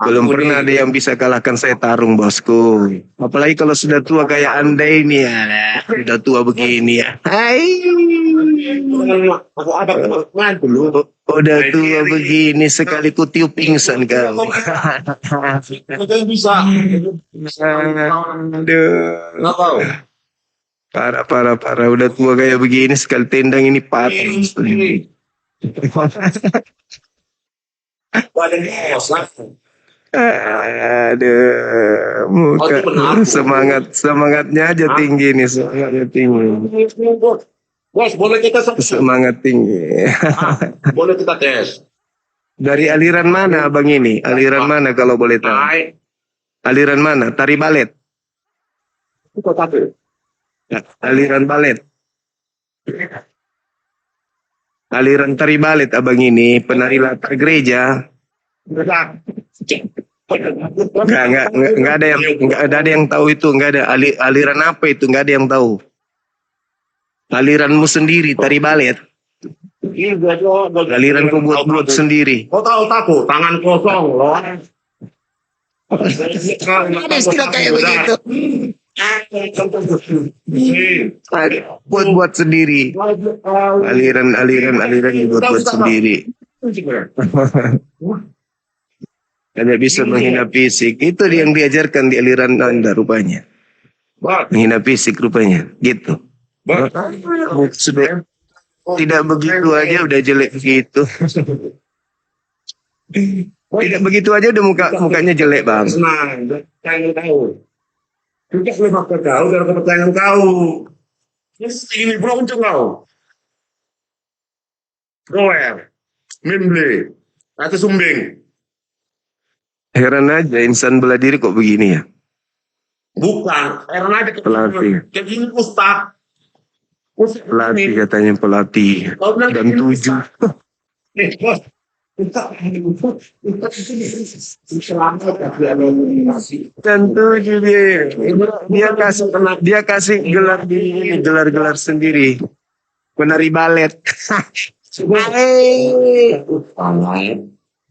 Belum pernah dia yang bisa kalahkan saya tarung bosku. Apalagi kalau sudah tua kayak Anda ini ya. Sudah tua begini ya. Hai. Aku ada kemana dulu. Udah tua begini sekali ku tiup pingsan kau. Kau bisa. Aduh. Nggak tahu. Parah. Udah tua kayak begini sekali tendang ini patah. Badan bos lah. Aduh, muka semangatnya aja tinggi nih, semangatnya tinggi. Bos, boleh kita Semangat tinggi. boleh kita tes. Dari aliran mana abang ini? Aliran mana kalau boleh tahu? Aliran mana? Tari balet. Kita tapi. Aliran balet. Aliran tari balet abang ini, penari latar gereja. Enggak ada yang tahu itu, enggak ada aliran apa itu, enggak ada yang tahu. Aliranmu sendiri tari balet. Aliran kau buat sendiri. Kau tahu takut, tangan kosong loh. Ada istilah kayak begitu. Buat sendiri. Aliran dibuat sendiri. Hanya bisa menghina fisik. Itu yang diajarkan di aliran Anda rupanya. Menghina fisik rupanya. Gitu. Sudah tidak begitu aja udah jelek begitu. Tidak begitu aja udah mukanya jelek, Bang. Senang, tahu. Juga lebih tahu dari kepercayaan kau. Ini belum kau. Goer, mimble, atau sumbing. Heran aja insan bela diri kok begini ya. Bukan, heran aja Pelatih. kayak gini Ustaz. Pelatih katanya pelatih. Dan 7. Bos. Dan 7 dia kasih gelar sendiri. Penari balet.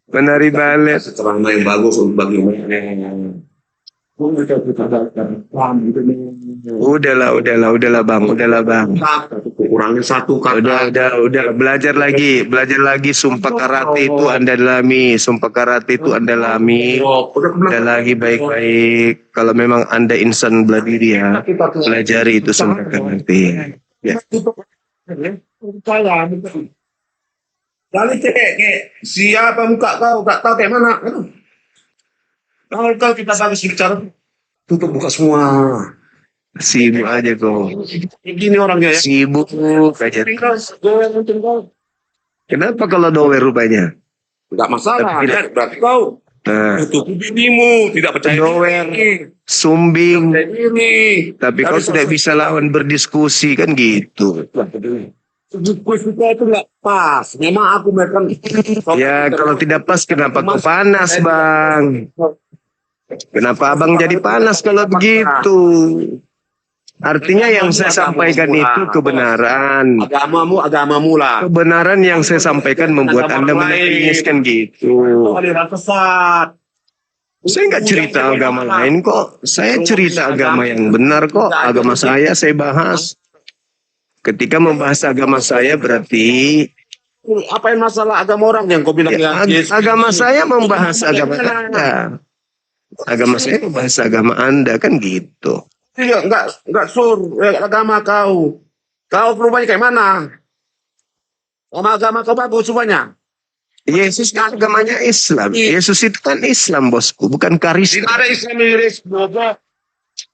Penari balet. Ceramah yang bagus untuk bagaimana. Udahlah bang. Kurangin satu kata. Udah belajar lagi sumpah karate itu Anda dalami, udah lagi baik-baik. Kalau memang Anda insan bela diri ya, pelajari itu sumpah karate. Ya. Kali cek siapa muka kau, gak tahu kayak mana. Kalau kau kita bagus bicara, tutup buka semua. Sibuk aja kok. Gini orangnya ya. Sibuk aja. Kenapa kalau dower rupanya? Enggak masalah. Tapi- Ya, berarti kau tutup binimu, tidak percaya Dower, diri. sumbing. Percaya diri. Tapi kau tidak bisa lawan berdiskusi kan gitu. Diskusi kita itu nggak pas. Memang aku makan. Ya kalau tidak pas kenapa kau panas bang? Kenapa abang jadi panas kalau begitu? Artinya yang saya sampaikan itu kebenaran. Agamamu lah. Kebenaran yang saya sampaikan membuat Anda menangis kan gitu. Aliran sesat. Saya nggak cerita agama lain kok. Saya cerita agama yang benar kok. Agama saya bahas. Ketika membahas agama saya berarti Apa yang masalah agama orang yang kau bilang ya? agama saya membahas agama Anda. Agama saya membahas agama Anda kan gitu. Iya, enggak agama kau. Kau perubahannya kayak mana? Agama kau bagus semuanya. Yesus kan agamanya Islam. Yesus itu kan Islam bosku, bukan Kristen. Tidak ada Islamiris, bodoh.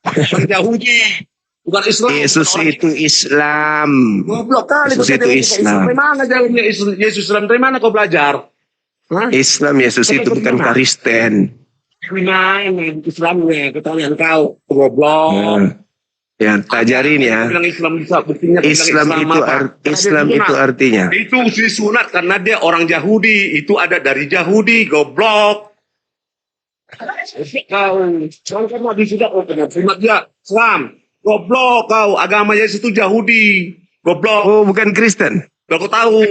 Bukan Yahudi, bukan Islam. Yesus itu Islam. Goblok kali. Yesus itu Islam. Dari mana jalannya Yesus Islam? Dari mana kau belajar? Hah? Islam Yesus itu bukan Kristen. Islamnya, ketahuan kau. Goblok. Ya, tajarin ya. Bilang Islam bisa buktinya. Islam itu artinya. Itu disunat karena dia orang Yahudi. Itu ada dari Yahudi, goblok. Kau mau disudah sunat dia Islam. Goblok kau. Agama Yesus itu Yahudi. Goblok. Oh, bukan Kristen. Kau tahu.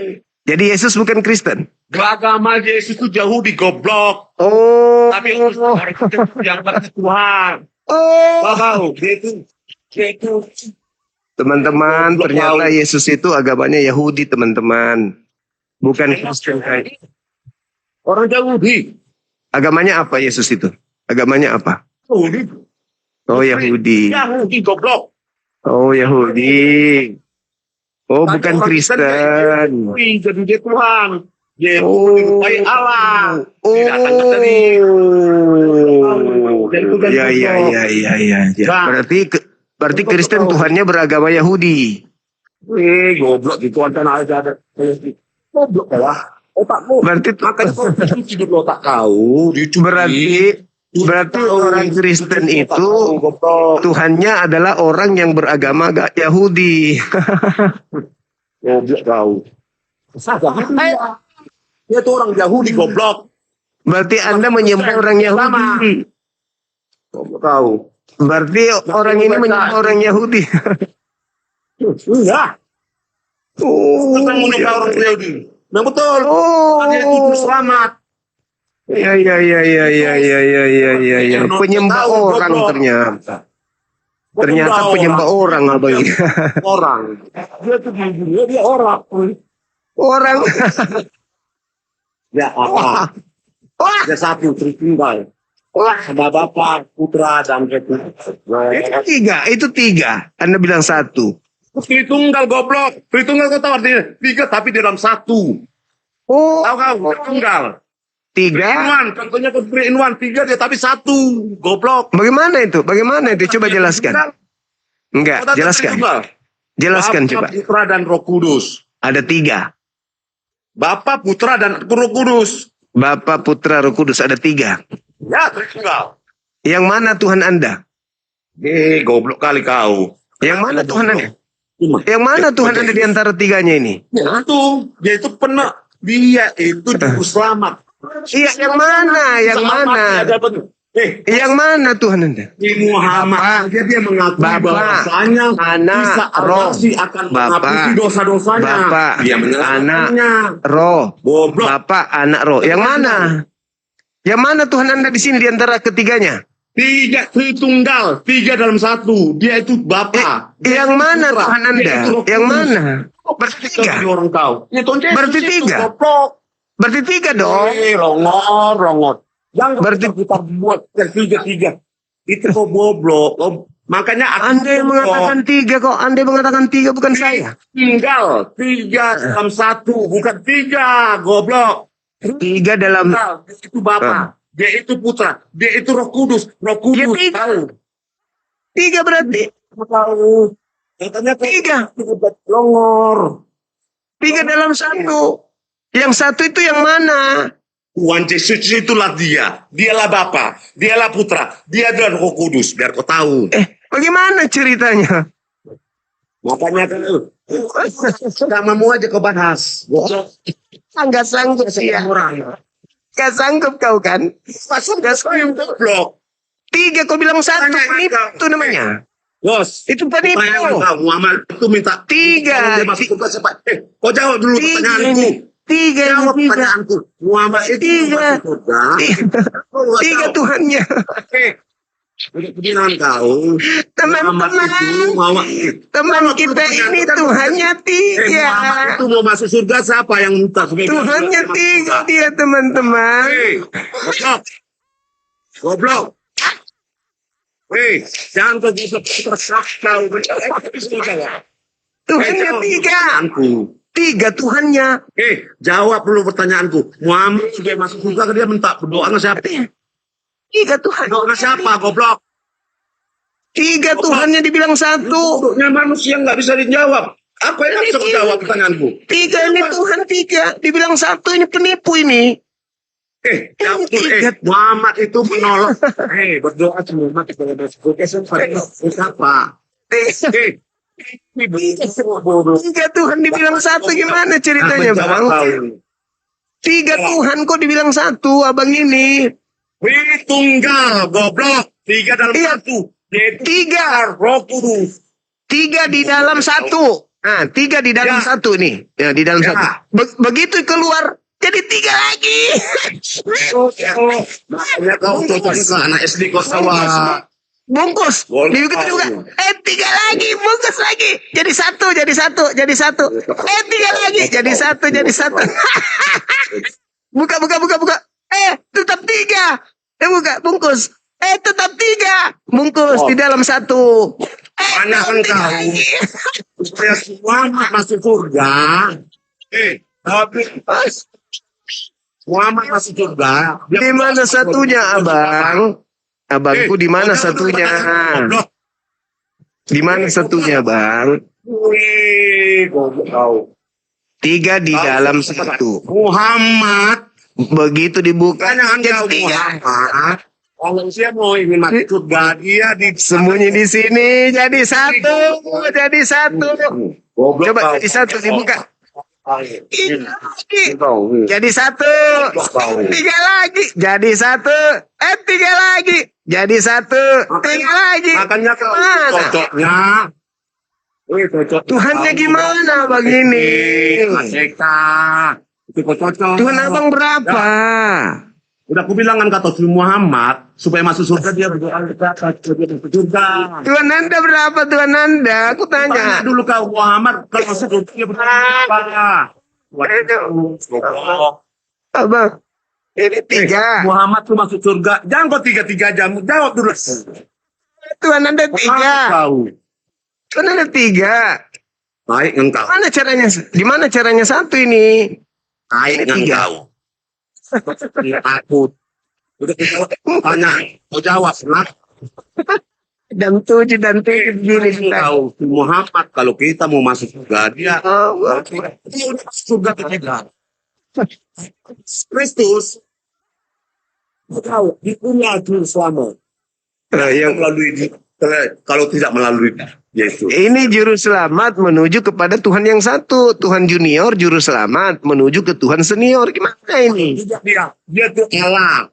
Jadi Yesus bukan Kristen. Agama Yesus itu Yahudi, goblok. Oh. Tapi orang yang berarti Tuhan. Oh. Tahu, dia itu. Teman-teman, ternyata Yesus itu agamanya Yahudi, teman-teman. Bukan Kristen. Orang Yahudi. Agamanya apa Yesus itu? Agamanya apa? Yahudi. Oh, Yahudi. Yahudi, goblok. Oh, Yahudi. Oh, bukan Kristen. Jadi dia Tuhan. Dia Oh. baik Allah. Oh. Tidak akan dari. Ya. Berarti Kristen Tuhannya beragama Yahudi. Goblok di Tuhan tanah ada. Goblok lah. Otakmu. Berarti Makanya kau hidup otak kau. berarti orang Kristen itu Tuhannya adalah orang yang beragama Yahudi. Goblok kau. Dia tuh orang Yahudi, goblok. Berarti Anda menyembah orang Yahudi. Goblok kau. Berarti orang ini menyembah orang Yahudi. Enggak. Oh, Tentang menyembah orang Yahudi. Nah betul. Oh. Dia itu selamat. Ya. Penyembah orang ternyata. Ternyata penyembah orang abang ini. Orang. Dia tuh di dunia dia orang. Orang. Ya apa? Wah, Dia satu Tritunggal. wah. Sama Bapak, Putra, dan Ketu. Itu tiga. Anda bilang satu. Tritunggal goblok. Tritunggal kau tahu artinya? Tiga tapi dalam satu. Oh, Tahu kau? Tritunggal. tiga. One, contohnya kau three in one. Tiga dia tapi satu. Goblok. Bagaimana itu? Bagaimana itu? Coba jelaskan. Enggak, Kau tahu jelaskan. Tritunggal? Jelaskan Bapa, coba. Putra, dan Roh Kudus. Ada tiga. Bapa, Putra, dan Roh Kudus. Bapa, Putra, Roh Kudus. Ada tiga. Ya, Tritunggal. Yang mana Tuhan Anda? Goblok kali kau. Yang mana Tuhan Anda? Cuma. Yang mana Tuhan Anda di antara tiganya ini? Dia itu pernah. Dia itu juru selamat. Iya, yang mana? Yang mana? Yang mana Tuhan Anda? Di Muhammad aja dia mengakui Bapa, bahwasanya Anak, Isa Roh. Al-Masih akan Bapa, mengampuni dosa-dosanya. Bapa, Dia Anak, menyelamatkannya. Roh. Goblok. Bapak, Anak, Roh. Yang mana? Yang mana Tuhan Anda di sini di antara ketiganya? Tiga Tritunggal, tiga dalam satu. Dia itu Bapa. Dia Yang itu mana Putra. Tuhan Dia Anda? itu Roh Yang Kudus. mana? Kok Bertiga. jadi orang kau? Ya, Tuhan Yesus Berarti itu tiga. Goblok. Berarti tiga dong. Rongot. Jangan Berarti- kita buat yang tiga. Itu kok goblok. Makanya aku Anda yang mengatakan tiga kok. Anda yang mengatakan tiga bukan saya. tinggal tiga dalam satu, bukan tiga, goblok. Tiga dalam. Tinggal, dia itu Bapa, dia itu Putra, dia itu Roh Kudus. Roh Kudus Ya, tiga. tahu. Tiga berarti. Tahu. Katanya Tiga. Longor. Tiga dalam satu. Yang satu itu yang mana? Tuhan Yesus itulah dia. Dialah Bapa, dialah Putra, dia adalah Roh Kudus. Biar kau tahu. Bagaimana ceritanya? Makanya kan namamu aja kau bahas. Goblok. Enggak sanggup sih ya. Orang. Enggak sanggup kau kan? Masuk gas kau yang goblok. Tiga kau bilang satu. Tanya, Penipu kau. itu namanya. Bos, Itu penipu. pertanyaan kau, Muhammad itu minta Tiga. Dia masuk ke cepat. Kau jawab dulu Tiga pertanyaanku. ini. Tiga ini Jawab tiga. pertanyaanku. Muhammad itu Tiga. masuk surga. Kau nggak Tiga tahu. Tuhannya. Udah kebilang kau. Muhammad itu Teman-teman. Teman kita ini Tuhannya tiga. Muhammad itu mau masuk surga siapa yang minta sebagai Tuhannya masuk tiga surga? dia teman-teman. Goblok. Goblok. Jangan kau bisa tersakau. Tuhannya tiga. Tiga Tuhannya. Jawab dulu pertanyaanku. Muhammad sudah masuk surga, dia minta berdoa sama siapa? Tiga Tuhan. Berdoa sama siapa, goblok? Tiga Tuhannya dibilang satu. Bentuknya manusia nggak bisa dijawab. Apa yang bisa menjawab pertanyaanku? Tiga ini Tuhan tiga. Dibilang satu ini penipu ini. Jawab dulu. Muhammad itu menolak. Berdoa sama Muhammad kepada surga siapa? Tiga Tuhan dibilang satu gimana ceritanya bang? Tiga Tuhan kok dibilang satu abang ini? Tunggal, goblok. Tiga dalam Iya. satu. Tiga. Roh Kudus. Tiga di dalam satu. Nah, tiga di dalam Ya. satu nih. Ya, di dalam Ya. satu. Begitu keluar jadi tiga lagi. Makanya kau cocoknya ke anak SD kau sawah. Bungkus. Boleh Begitu tahu. juga. Tiga lagi. Bungkus lagi. Jadi satu. Jadi satu. Jadi satu. Tiga lagi. Jadi satu. Jadi satu. Buka. Tetap tiga. Buka. Bungkus. Tetap tiga. Bungkus di dalam satu. Banyak kan tiga kau. lagi. Supaya semua masuk surga. Muhammad masuk surga. Di mana satunya, abang? Abangku di mana satunya? Di mana satunya, bang? Tiga di dalam satu. Muhammad. Begitu dibuka Jangan jadi kau tiga. Muhammad. Kalau dia mau ingin masuk surga, dia di Sembunyi di sini jadi satu. Jadi satu. Coba jadi satu dibuka. Tiga lagi. Jadi satu. Tiga lagi. Jadi satu. Tiga lagi. Jadi satu. Tiga lagi. Makanya kau Mana? cocoknya. Tuhannya gimana begini? Itu kau cocok. Tuhan abang berapa? Udah aku bilang kan kata Muhammad supaya masuk surga dia berdoa dia masuk surga. Tuhan Anda berapa Tuhan Anda? Aku Tanya tanya. dulu kau Muhammad kalau masuk surga dia berdoa apa? Abang, ini 3. Muhammad tuh masuk surga. Jangan kau 3 jam. Jawab dulu. Tuhan Anda 3. Tahu. Tuhan Anda 3. Baik engkau. Gimana caranya satu ini? Baik Ini 3. engkau. Takut. Udah kita tanya. Kau jawab. Nah. Dan 7 begini. Tahu Muhammad kalau kita mau masuk surga dia dia udah masuk surga ketiga. Kristus tahu punya juru selamat Yang melalui kalau tidak melalui Yesus. ini juru selamat menuju kepada Tuhan yang satu. Tuhan junior juru selamat menuju ke Tuhan senior. Gimana ini? Tidak dia itu Allah.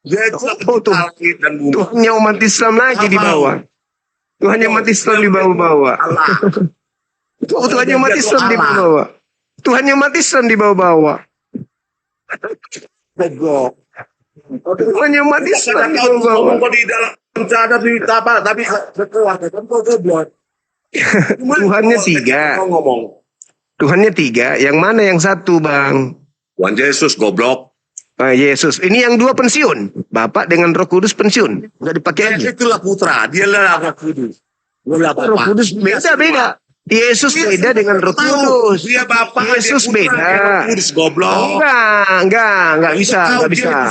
Dia itu langit dan bumi. Tuhannya umat Islam lagi di bawah. Tuhannya umat Islam di bawah-bawah. Allah. Tuhannya umat Islam di bawah. Tuhannya umat Islam di bawah-bawah. Goblok. Tuhannya umat Islam di Ngomong bawah-bawah. kau di dalam cadar di apa tapi sekuat kan kau goblok. Tuhannya 3. Kau ngomong. Tuhannya 3. Yang mana yang satu, Bang? Tuhan Yesus goblok. Yesus. Ini yang 2 pensiun. Bapak dengan Roh Kudus pensiun. Nggak dipakai lagi. Itulah putra, dia lah Roh Kudus. Dia Roh Kudus beda. Yesus beda dengan Roh Kudus. Dia Bapak, Yesus dia putra, beda. dia Roh Kudus goblok. Enggak bisa.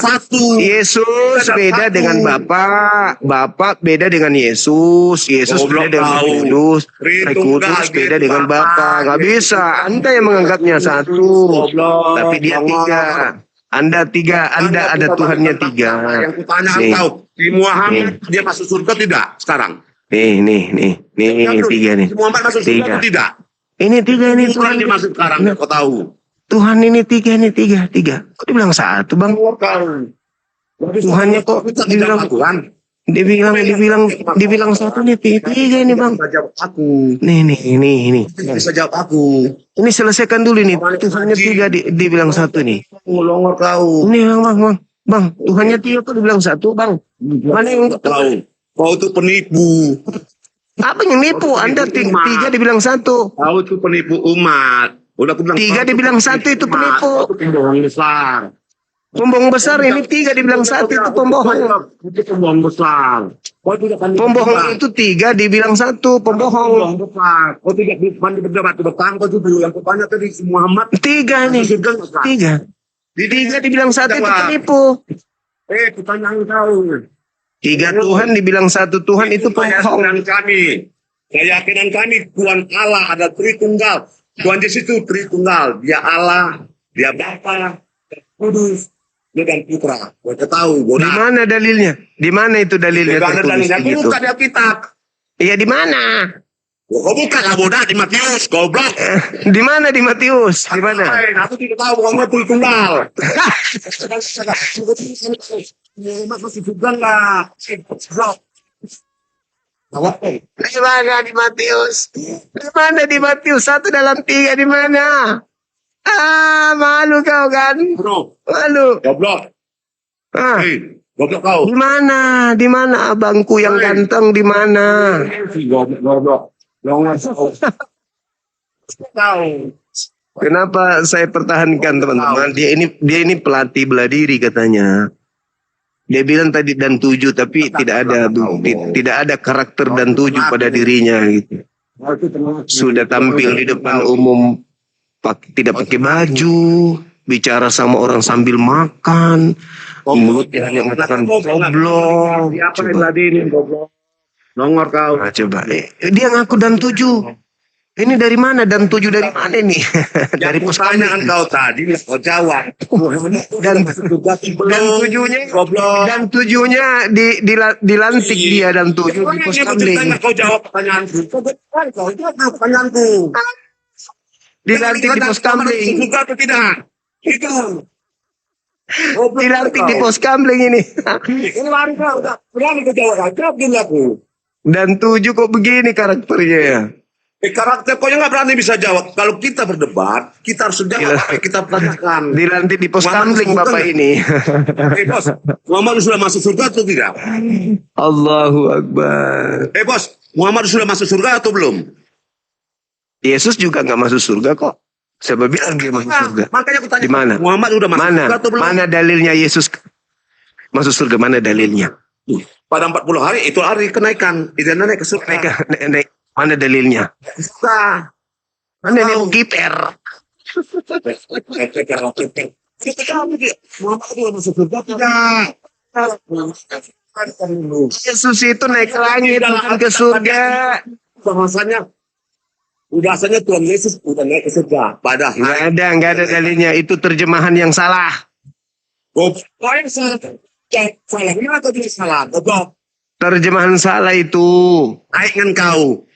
Satu. Yesus beda dengan Bapak. Bapak beda dengan Yesus. Yesus Goblok beda dengan kau. Roh Kudus. Roh Kudus beda dengan Bapak. Nggak bisa. Anda yang menganggapnya satu. Goblok. Tapi dia 3. Anda 3. Anda ada Tuhannya 3. Yang kutanya Nih. engkau, di Muhammad dia masuk surga tidak sekarang? Nih 3 nih. Di Muhammad masuk surga 3. atau tidak? Ini 3 ini Tuhan Tuhan. dia masuk sekarang, kau tahu. Tuhan ini 3 nih 3. Kok dibilang 1, Bang? Tuhannya kok dibilang dibilang 1 nih 3 ini, Bang. Bisa jawab aku. Nih. Bisa jawab aku. Ini selesaikan dulu nih. Tuhannya 3 dibilang 1 nih. Ngolongor kau. Ini Bang. Tuhannya 3 kok dibilang 1, Bang? Mana yang Tahu. Kau itu penipu. apa yang nipu? Anda 3 dibilang 1. Kau itu penipu umat. Udah aku bilang 3 dibilang 1 itu penipu. Kau itu pembohong besar. Pembohong besar ini 3 dibilang 1 itu pembohong. Itu pembohong besar. Kau tidak pandai Pembohong berdebat. itu 3 dibilang 1 pembohong. Pembohong besar. Kau tidak pandai berdebat. Bertang kau itu dulu. Yang kau tanya tadi si Muhammad. 3 nih. 3 dibilang 1 itu penipu. Pertanyaan kau. 3 Tuhan dibilang 1 Tuhan itu pembohong. Keyakinan kami. Keyakinan kami Tuhan Allah ada Tritunggal. Tuhan Yesus itu Tritunggal. Dia Allah, dia Bapa, dia Kudus, dia dan Putra. Kau tahu, Di bodoh. mana dalilnya? Di mana itu dalilnya Tidak ada tertulis dalilnya. begitu? Bukan di Alkitab. Iya di mana? Kau bukan lah bodoh di Matius, goblok. Di mana di Matius? Di mana? Aku tidak tahu pokoknya Tritunggal. Masih juga lah. Di mana di Matius? Di mana di Matius? 1 dalam 3 di mana? Malu kau kan? Bro, Malu. goblok. Goblok kau. Di mana? Di mana abangku yang ganteng di mana? Goblok. Tahu. Kenapa saya pertahankan teman-teman? Dia ini pelatih bela diri katanya. Dia bilang tadi dan 7 tapi tidak ada karakter dan 7 pada dirinya gitu. Sudah tampil di depan umum tidak pakai baju, bicara sama orang sambil makan, mulutnya hanya makan goblok. Siapa yang ladinin goblok? Nongor kau. Nah, coba. Dia ngaku dan 7. Ini dari mana dan 7 dari mana nih? Dari pertanyaan kau tadi kau jawab. Dan 7-nya goblok. dan 7-nya dilantik dia dan 7 di pos kamling. Kau jawab pertanyaanku. Kau jawab pertanyaanku. Dilantik di pos kamling. Juga atau tidak? Itu. Dilantik di pos kamling ini. Ini lari kau. Berani kau jawab. Jawab dulu aku. Dan 7 kok begini karakternya ya? Karakter kau yang nggak berani bisa jawab. Kalau kita berdebat, kita harus jawab apa yang kita tanyakan. Dilantik di pos Muhammad kamling Rasulullah. Bapak ini. Bos, Muhammad sudah masuk surga atau tidak? Allahu Akbar. Bos, Muhammad sudah masuk surga atau belum? Yesus juga nggak masuk surga kok. Siapa bilang dia masuk surga? Makanya aku tanya. Di mana? Muhammad sudah masuk Mana? surga atau belum? Mana dalilnya Yesus masuk surga? Mana dalilnya? Pada 40 hari itu hari kenaikan. Itu naik ke surga. Naik. Mana dalilnya? Surga. Mana nih UGPR? Muhammad sudah masuk surga tidak? Yesus itu naik ke langit bukan ke surga. Bahasanya Tuhan Yesus udah naik ke surga. Padahal Nggak ada dalilnya. Itu terjemahan yang salah. kau yang salah. Salahnya atau tidak salah? Goblok. Terjemahan salah itu. Naikkan kau.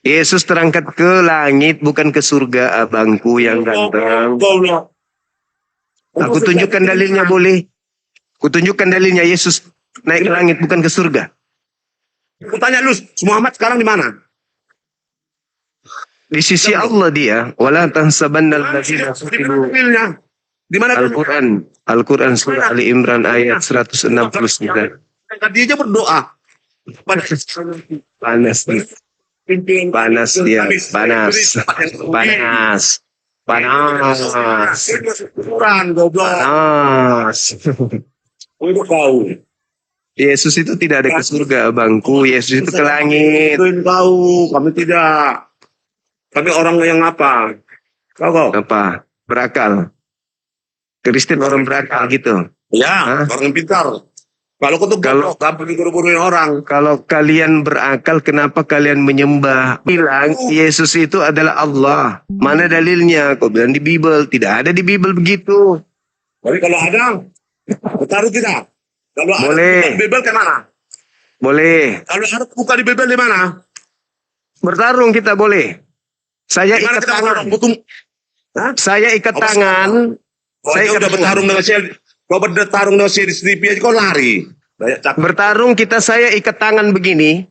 Yesus terangkat ke langit bukan ke surga, abangku yang ganteng. Goblok. Aku tunjukkan dalilnya boleh. Kutunjukkan dalilnya Yesus naik ke langit bukan ke surga. Aku tanya lu, Muhammad sekarang di mana? Di sisi Allah dia. Wala tahsabannal ladzina Di mana qutilu. mobilnya? Di mana Al-Quran surah Ali Imran ayat 169. Dia aja berdoa. Panas nih. Panas dia. Panas. Quran, goblok. Panas. Untuk kau. Yesus itu tidak ada ke surga, abangku. Yesus itu ke langit. Ituin kau, kami tidak. Kami orang yang apa? Kau. Apa? Berakal. Kristen orang berakal gitu. Ya, Hah? orang yang pintar. Kalau kau tuh Kalau- goblok, gampang buru-buruin orang. Kalau kalian berakal, kenapa kalian menyembah? Bilang Yesus itu adalah Allah. Mana dalilnya? Kau bilang di Bible. Tidak ada di Bible begitu. Tapi kalau ada, bertaruh tidak? Kalau Boleh. ada di Bible ke mana? Boleh. Kalau ada buka di Bible di mana? Bertarung kita boleh. Saya Di mana ikat kita tangan. orang butuh? Saya ikat Apa tangan. Kau Saya aja ikat udah bertarung dengan si, kau bertarung dengan si Sripi aja kau lari. Banyak cakap, Bertarung kita saya ikat tangan begini.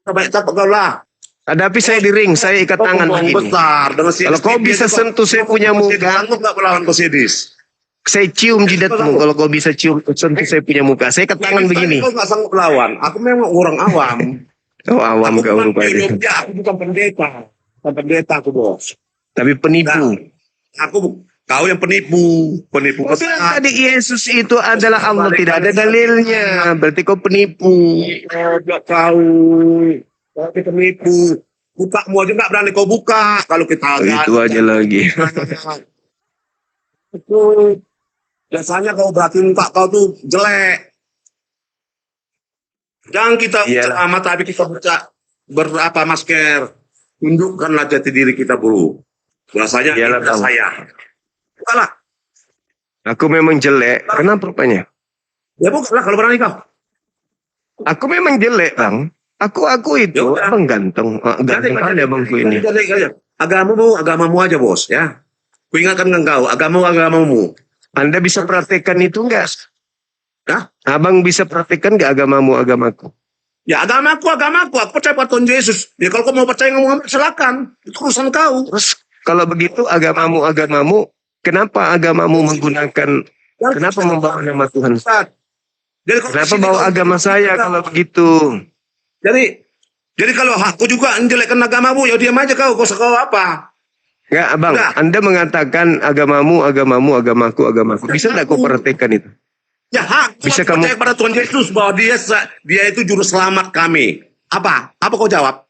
banyak cakap kau lah. Tapi saya di ring, saya ikat Kau tangan pembohong begini. besar dengan si Kalau kau Sripi bisa aja kau- sentuh saya punya kau muka. sanggup nggak melawan kau Sidis? Saya cium jidatmu. Kalau kau bisa cium sentuh saya punya muka. Saya ikat tangan begini. Kau nggak sanggup melawan. Aku memang orang awam. Oh awam Aku kau bukan rupanya. ya, aku bukan pendeta. Bukan pendeta aku bos. Tapi penipu. Kau yang penipu Kau bilang besar. tadi Yesus itu adalah Allah. Tidak ada dalilnya. Berarti kau penipu. Tidak tahu. Kau penipu. Bukamu aja nggak berani kau buka. Kalau kita Itu aja lagi. Itu biasanya kau berarti muka kau tuh jelek. Jangan kita Iyalah. amat tapi kita berapa masker. Tunjukkanlah jati diri kita bro. Rasanya Iyalah, kita tahu. saya. Bukalah. Aku memang jelek. Kenapa rupanya? Ya bukalah kalau berani kau. Aku memang jelek, Bang. Aku itu Ya udah. abang ganteng. Ganteng kali abangku ini. Agamamu aja bos ya. Ku ingatkan engkau, agamamu. Anda bisa praktekkan itu enggak? Hah? Abang bisa praktekkan enggak agamaku? Ya agamaku. Aku percaya pada Tuhan Yesus. Ya kalau kau mau percaya dengan Muhammad silakan. Itu urusan kau. Terus kalau begitu agamamu, kenapa agamamu menggunakan, kenapa membawa nama Tuhan? Ustaz. Jadi kalau Kenapa di sini bawa kau- agama saya kalau begitu? Jadi kalau aku juga menjelekkan agamamu, ya diam aja kau apa? Enggak, Abang. Enggak. Anda mengatakan agamamu, agamaku. Bisa enggak kau praktekkan itu? Ya hak. Bisa Aku kamu- percaya pada Tuhan Yesus bahwa dia itu juru selamat kami. Apa? Apa kau jawab?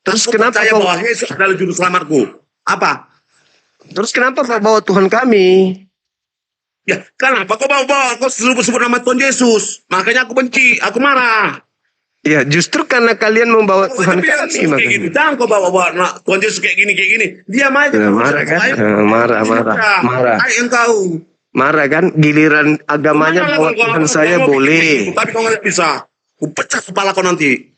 Terus Aku kenapa percaya kau, bahwa Yesus adalah juru selamatku. Apa? terus kenapa kau bawa Tuhan kami? Ya, kenapa kau bawa kau sebut nama Tuhan Yesus? Makanya aku benci, aku marah. Ya, justru karena kalian membawa Tuhan Tapi kami, kayak gini, makanya. jangan kau bawa Tuhan Yesus kayak gini. Diam aja. Ya, marah kan? Marah. Ayo engkau. Marah kan? Giliran agamanya bawa Tuhan saya boleh. Tapi kau nggak bisa. Ku pecah kepala kau nanti.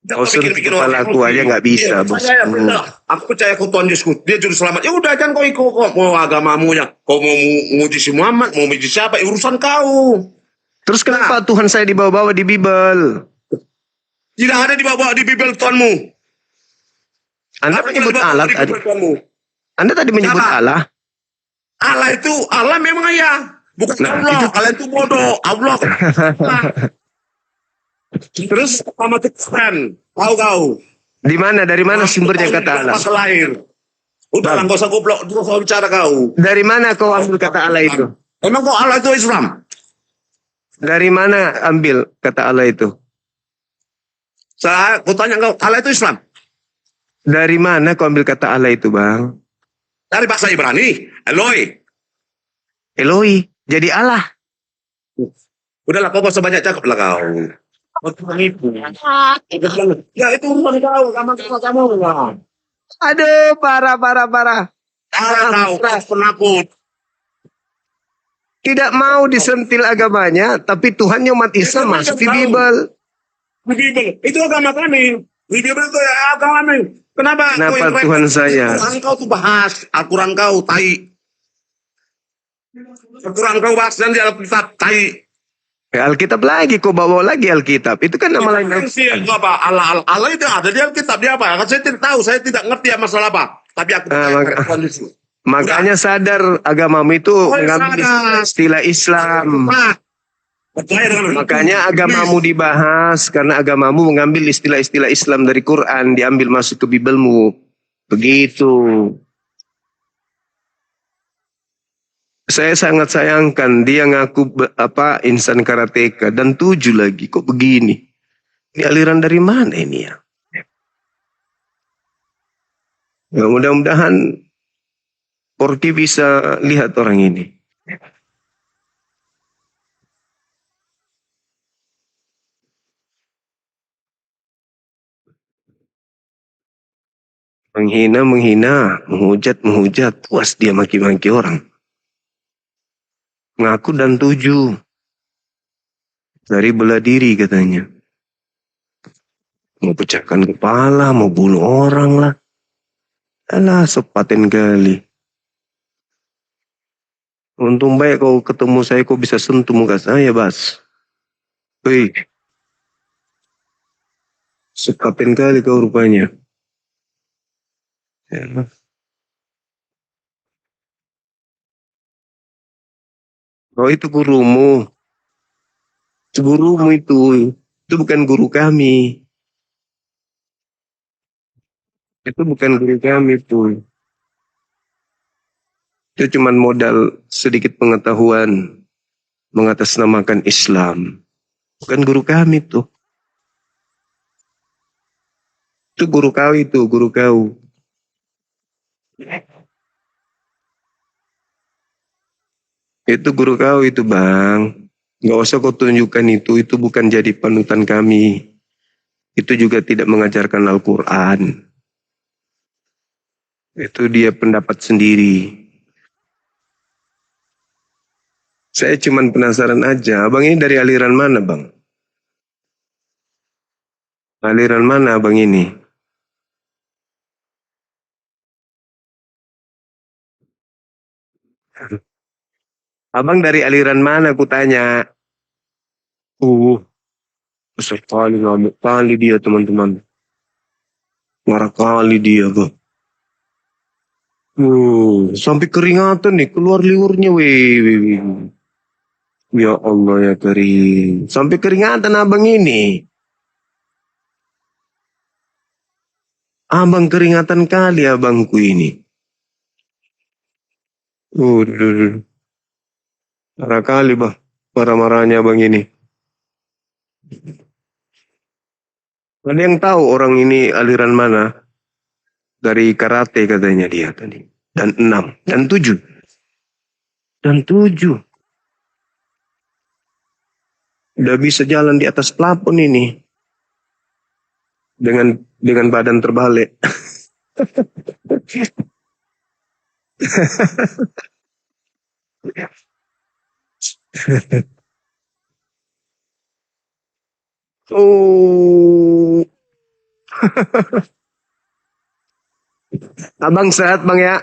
Kau sentuh kepalaku aja nggak bisa, bos. Aku percaya kau Tuhan Yesus. Dia juru selamat. Ya udah, jangan kau ikut kok. Mau agamamu ya. Kau mau menguji si Muhammad, mau menguji siapa? Ya, urusan kau. Terus kenapa Tuhan saya dibawa-bawa di Bible? Tidak ada dibawa di Bible Tuhanmu. Anda Apa menyebut yang Allah beri tadi. kepadamu? Anda tadi menyebut Siapa? Allah. Allah memang ayah. Bukan Nah, Allah. itu. Allah itu bodoh. Allah. Nah, terus sama Kristen. Tahu kau? Di mana? Dari mana sumbernya kata Allah? Pas lahir. Udah lah, Bang. gak usah goblok. Terus kau bicara kau. Dari mana kau ambil kata Allah itu? Emang kau Allah itu Islam? Dari mana ambil kata Allah itu? Kau tanya kau, Allah itu Islam? Dari mana kau ambil kata Allah itu, Bang? Dari bahasa Ibrani. Eloi. Eloi. Jadi Allah. Udahlah, kau gak usah banyak cakap lah kau. Ya itu urusan kau. Kamu. Aduh, parah. Kau penakut. Tidak mau disentil agamanya, tapi Tuhannya umat Islam masuk di Bible. Di Bible. Itu agama kami. Di Bible itu agama kami. Kenapa Kenapa Tuhan saya? Al-Quran kau tuh bahas. Al-Quran kau, tai. Al-Quran kau bahas dan di Alkitab, tai. Ya, Alkitab lagi, kau bawa lagi Alkitab. Itu kan nama lain. Itu apa? Allah itu ada di Alkitab. Dia apa? Saya tidak tahu. Saya tidak ngerti masalah apa. Tapi aku Makanya sadar agamamu itu mengambil istilah Islam. Makanya agamamu dibahas karena agamamu mengambil istilah-istilah Islam dari Quran, diambil masuk ke Biblemu. Begitu. Saya sangat sayangkan dia ngaku insan karateka dan 7 lagi. Kok begini? Ini aliran dari mana ini ya? Ya mudah-mudahan Porky bisa lihat orang ini. Menghina, menghujat. Puas dia maki-maki orang. Ngaku dan 7. Dari bela diri katanya. Mau pecahkan kepala, mau bunuh orang lah. Alah, sepaten kali. Untung baik kau ketemu saya, kau bisa sentuh muka saya, Bas. Hei. Sepaten kali kau rupanya. Ya. Oh itu gurumu. Itu gurumu itu. Itu bukan guru kami. Itu bukan guru kami itu. Itu cuma modal sedikit pengetahuan mengatasnamakan Islam. Bukan guru kami tuh. Itu guru kau itu, guru kau. Itu guru kau itu, Bang. Gak usah kau tunjukkan itu bukan jadi panutan kami. Itu juga tidak mengajarkan Al-Quran. Itu dia pendapat sendiri. Saya cuman penasaran aja, Abang ini dari aliran mana, Bang? Aliran mana Abang ini? Abang dari aliran mana, aku tanya. Besar kali, ngamuk kali dia, teman-teman. Marah kali dia, Bang. Sampai keringatan nih, keluar liurnya, weh. Ya Allah ya Karim. Sampai keringatan abang ini. Abang keringatan kali abangku ini. Marah kali, Bang. Marah-marahnya abang ini. Ada yang tahu orang ini aliran mana? Dari karate katanya dia tadi. Dan 6. Dan 7. Dan 7. Udah bisa jalan di atas plafon ini. Dengan badan terbalik. Abang sehat, Bang ya.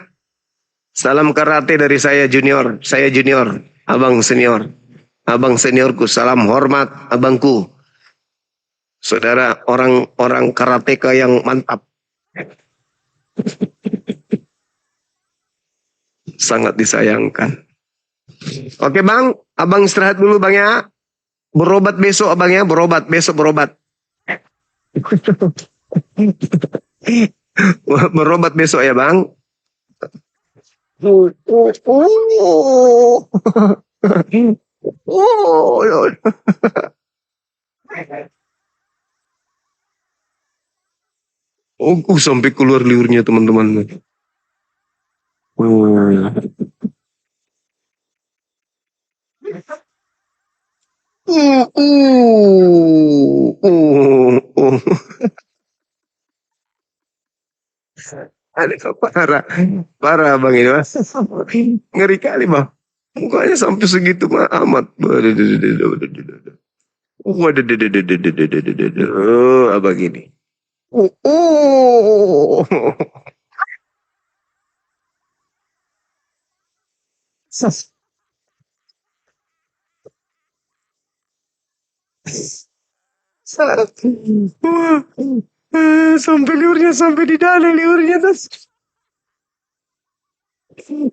Salam karate dari saya junior. Saya junior, abang senior. Abang seniorku, salam hormat abangku. Saudara orang karateka yang mantap. Sangat disayangkan. Oke bang, abang istirahat dulu bang ya. Berobat besok abang ya, berobat besok berobat. Berobat besok ya bang. Sampai keluar liurnya teman-teman. Ada parah, parah bang ini mas. Ngeri kali bang. Mukanya sampai segitu mah amat. Abang ini. Sampai liurnya sampai di dalam liurnya tas.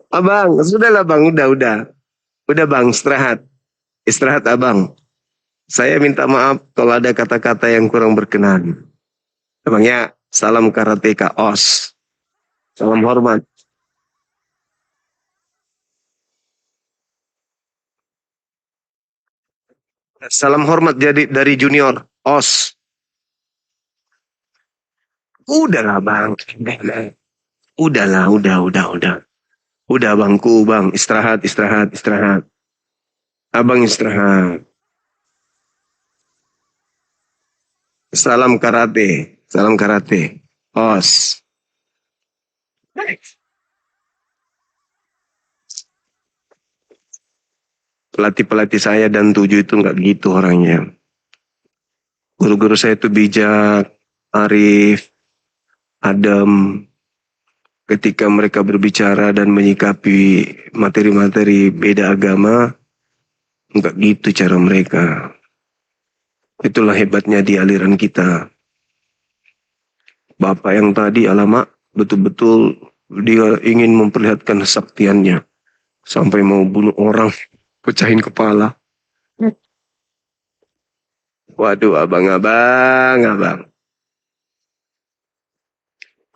Abang, sudahlah bang, udah bang, istirahat, istirahat abang. Saya minta maaf kalau ada kata-kata yang kurang berkenan. Abang ya, salam karateka os, salam hormat. Salam hormat jadi dari junior os. Udahlah bang, udahlah, udah. Udah bangku bang, istirahat. Abang istirahat. Salam karate, os. Pelatih-pelatih saya dan 7 itu nggak gitu orangnya. Guru-guru saya itu bijak, arif, adem. Ketika mereka berbicara dan menyikapi materi-materi beda agama, nggak gitu cara mereka. Itulah hebatnya di aliran kita. Bapak yang tadi alamak, betul-betul dia ingin memperlihatkan kesaktiannya. Sampai mau bunuh orang, pecahin kepala. Waduh, abang.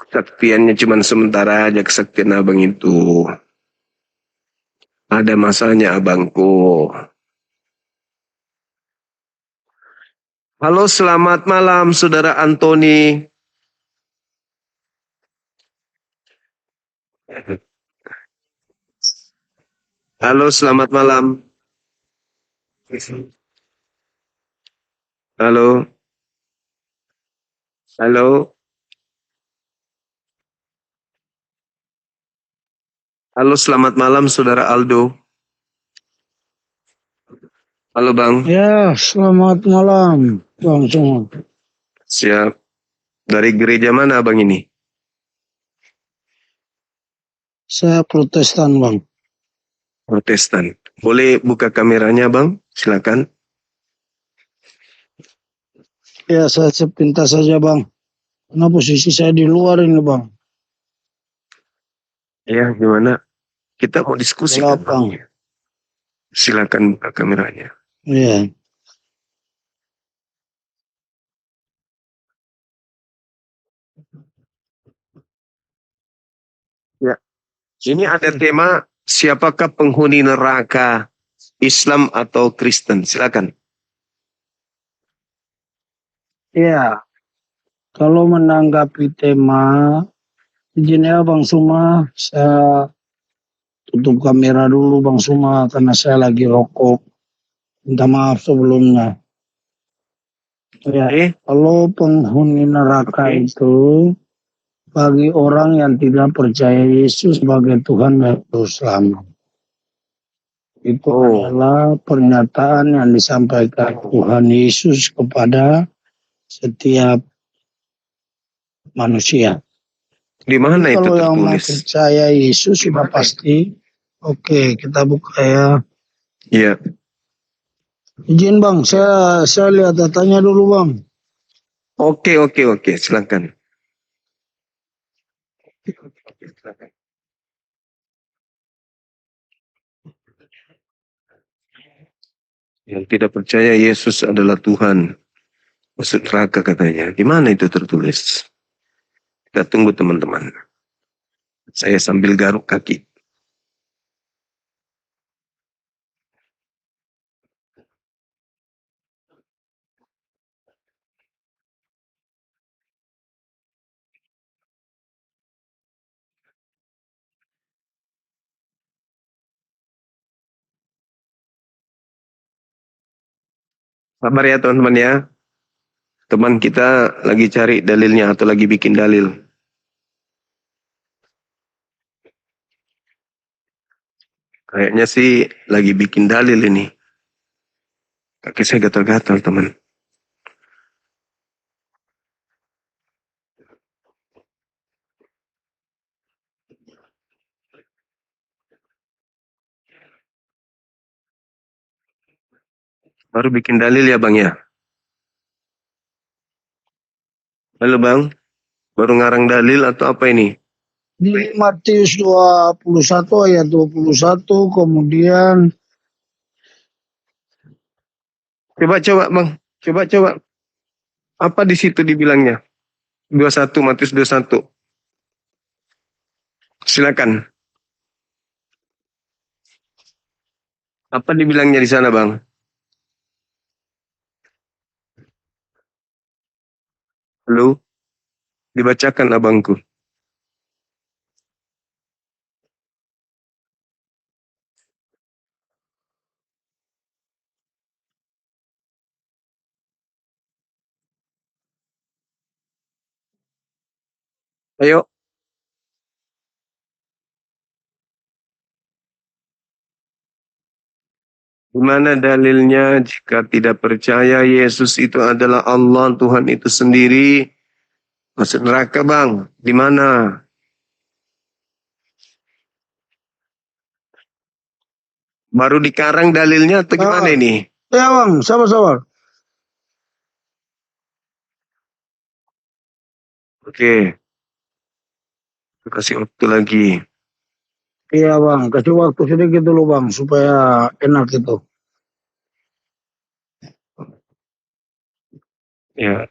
Kesaktiannya cuma sementara aja kesaktian abang itu. Ada masanya abangku. Halo, selamat malam saudara Antoni. Halo, selamat malam. Halo. Halo, selamat malam saudara Aldo. Halo bang. Ya, selamat malam, Bang semua. Siap. Dari gereja mana abang ini? Saya Protestan, Bang. Protestan. Boleh buka kameranya bang? Silakan. Ya, saya sepintas saja, Bang. Karena posisi saya di luar ini, Bang. Ya, gimana? Kita mau diskusi. Gelap, Bang. Silakan buka kameranya. Iya. Ya. Ini ada tema, siapakah penghuni neraka, Islam atau Kristen? Silakan. Iya. Kalau menanggapi tema, izin ya, Bang Suma, saya tutup kamera dulu, Bang Suma, karena saya lagi rokok. Minta maaf sebelumnya. Ya, kalau penghuni neraka itu bagi orang yang tidak percaya Yesus sebagai Tuhan dan Juru Selamat. Itu adalah pernyataan yang disampaikan Tuhan Yesus kepada setiap manusia. Di mana itu Kalau yang tertulis? percaya Yesus sudah pasti. Oke, kita buka ya. Iya. Izin Bang, saya lihat datanya dulu Bang. Oke, silakan. Yang tidak percaya Yesus adalah Tuhan, masuk neraka katanya. Di mana itu tertulis? Kita tunggu teman-teman. Saya sambil garuk kaki. Sabar ya teman-teman ya. Teman kita lagi cari dalilnya atau lagi bikin dalil. Kayaknya sih lagi bikin dalil ini. Kaki saya gatal-gatal teman. Baru bikin dalil ya bang ya. Halo bang, baru ngarang dalil atau apa ini? Di Matius 21 ayat 21, kemudian Coba bang, coba. Apa di situ dibilangnya? 21, Matius 21. Silakan. Apa dibilangnya di sana bang? Halo? Dibacakan abangku. Ayo. Di mana dalilnya jika tidak percaya Yesus itu adalah Allah, Tuhan itu sendiri, masuk neraka bang? Di mana? Baru dikarang dalilnya atau gimana ini? ya bang, sabar. Oke. Kasih waktu lagi. Iya bang, kasih waktu sedikit dulu bang, supaya enak itu. Ya.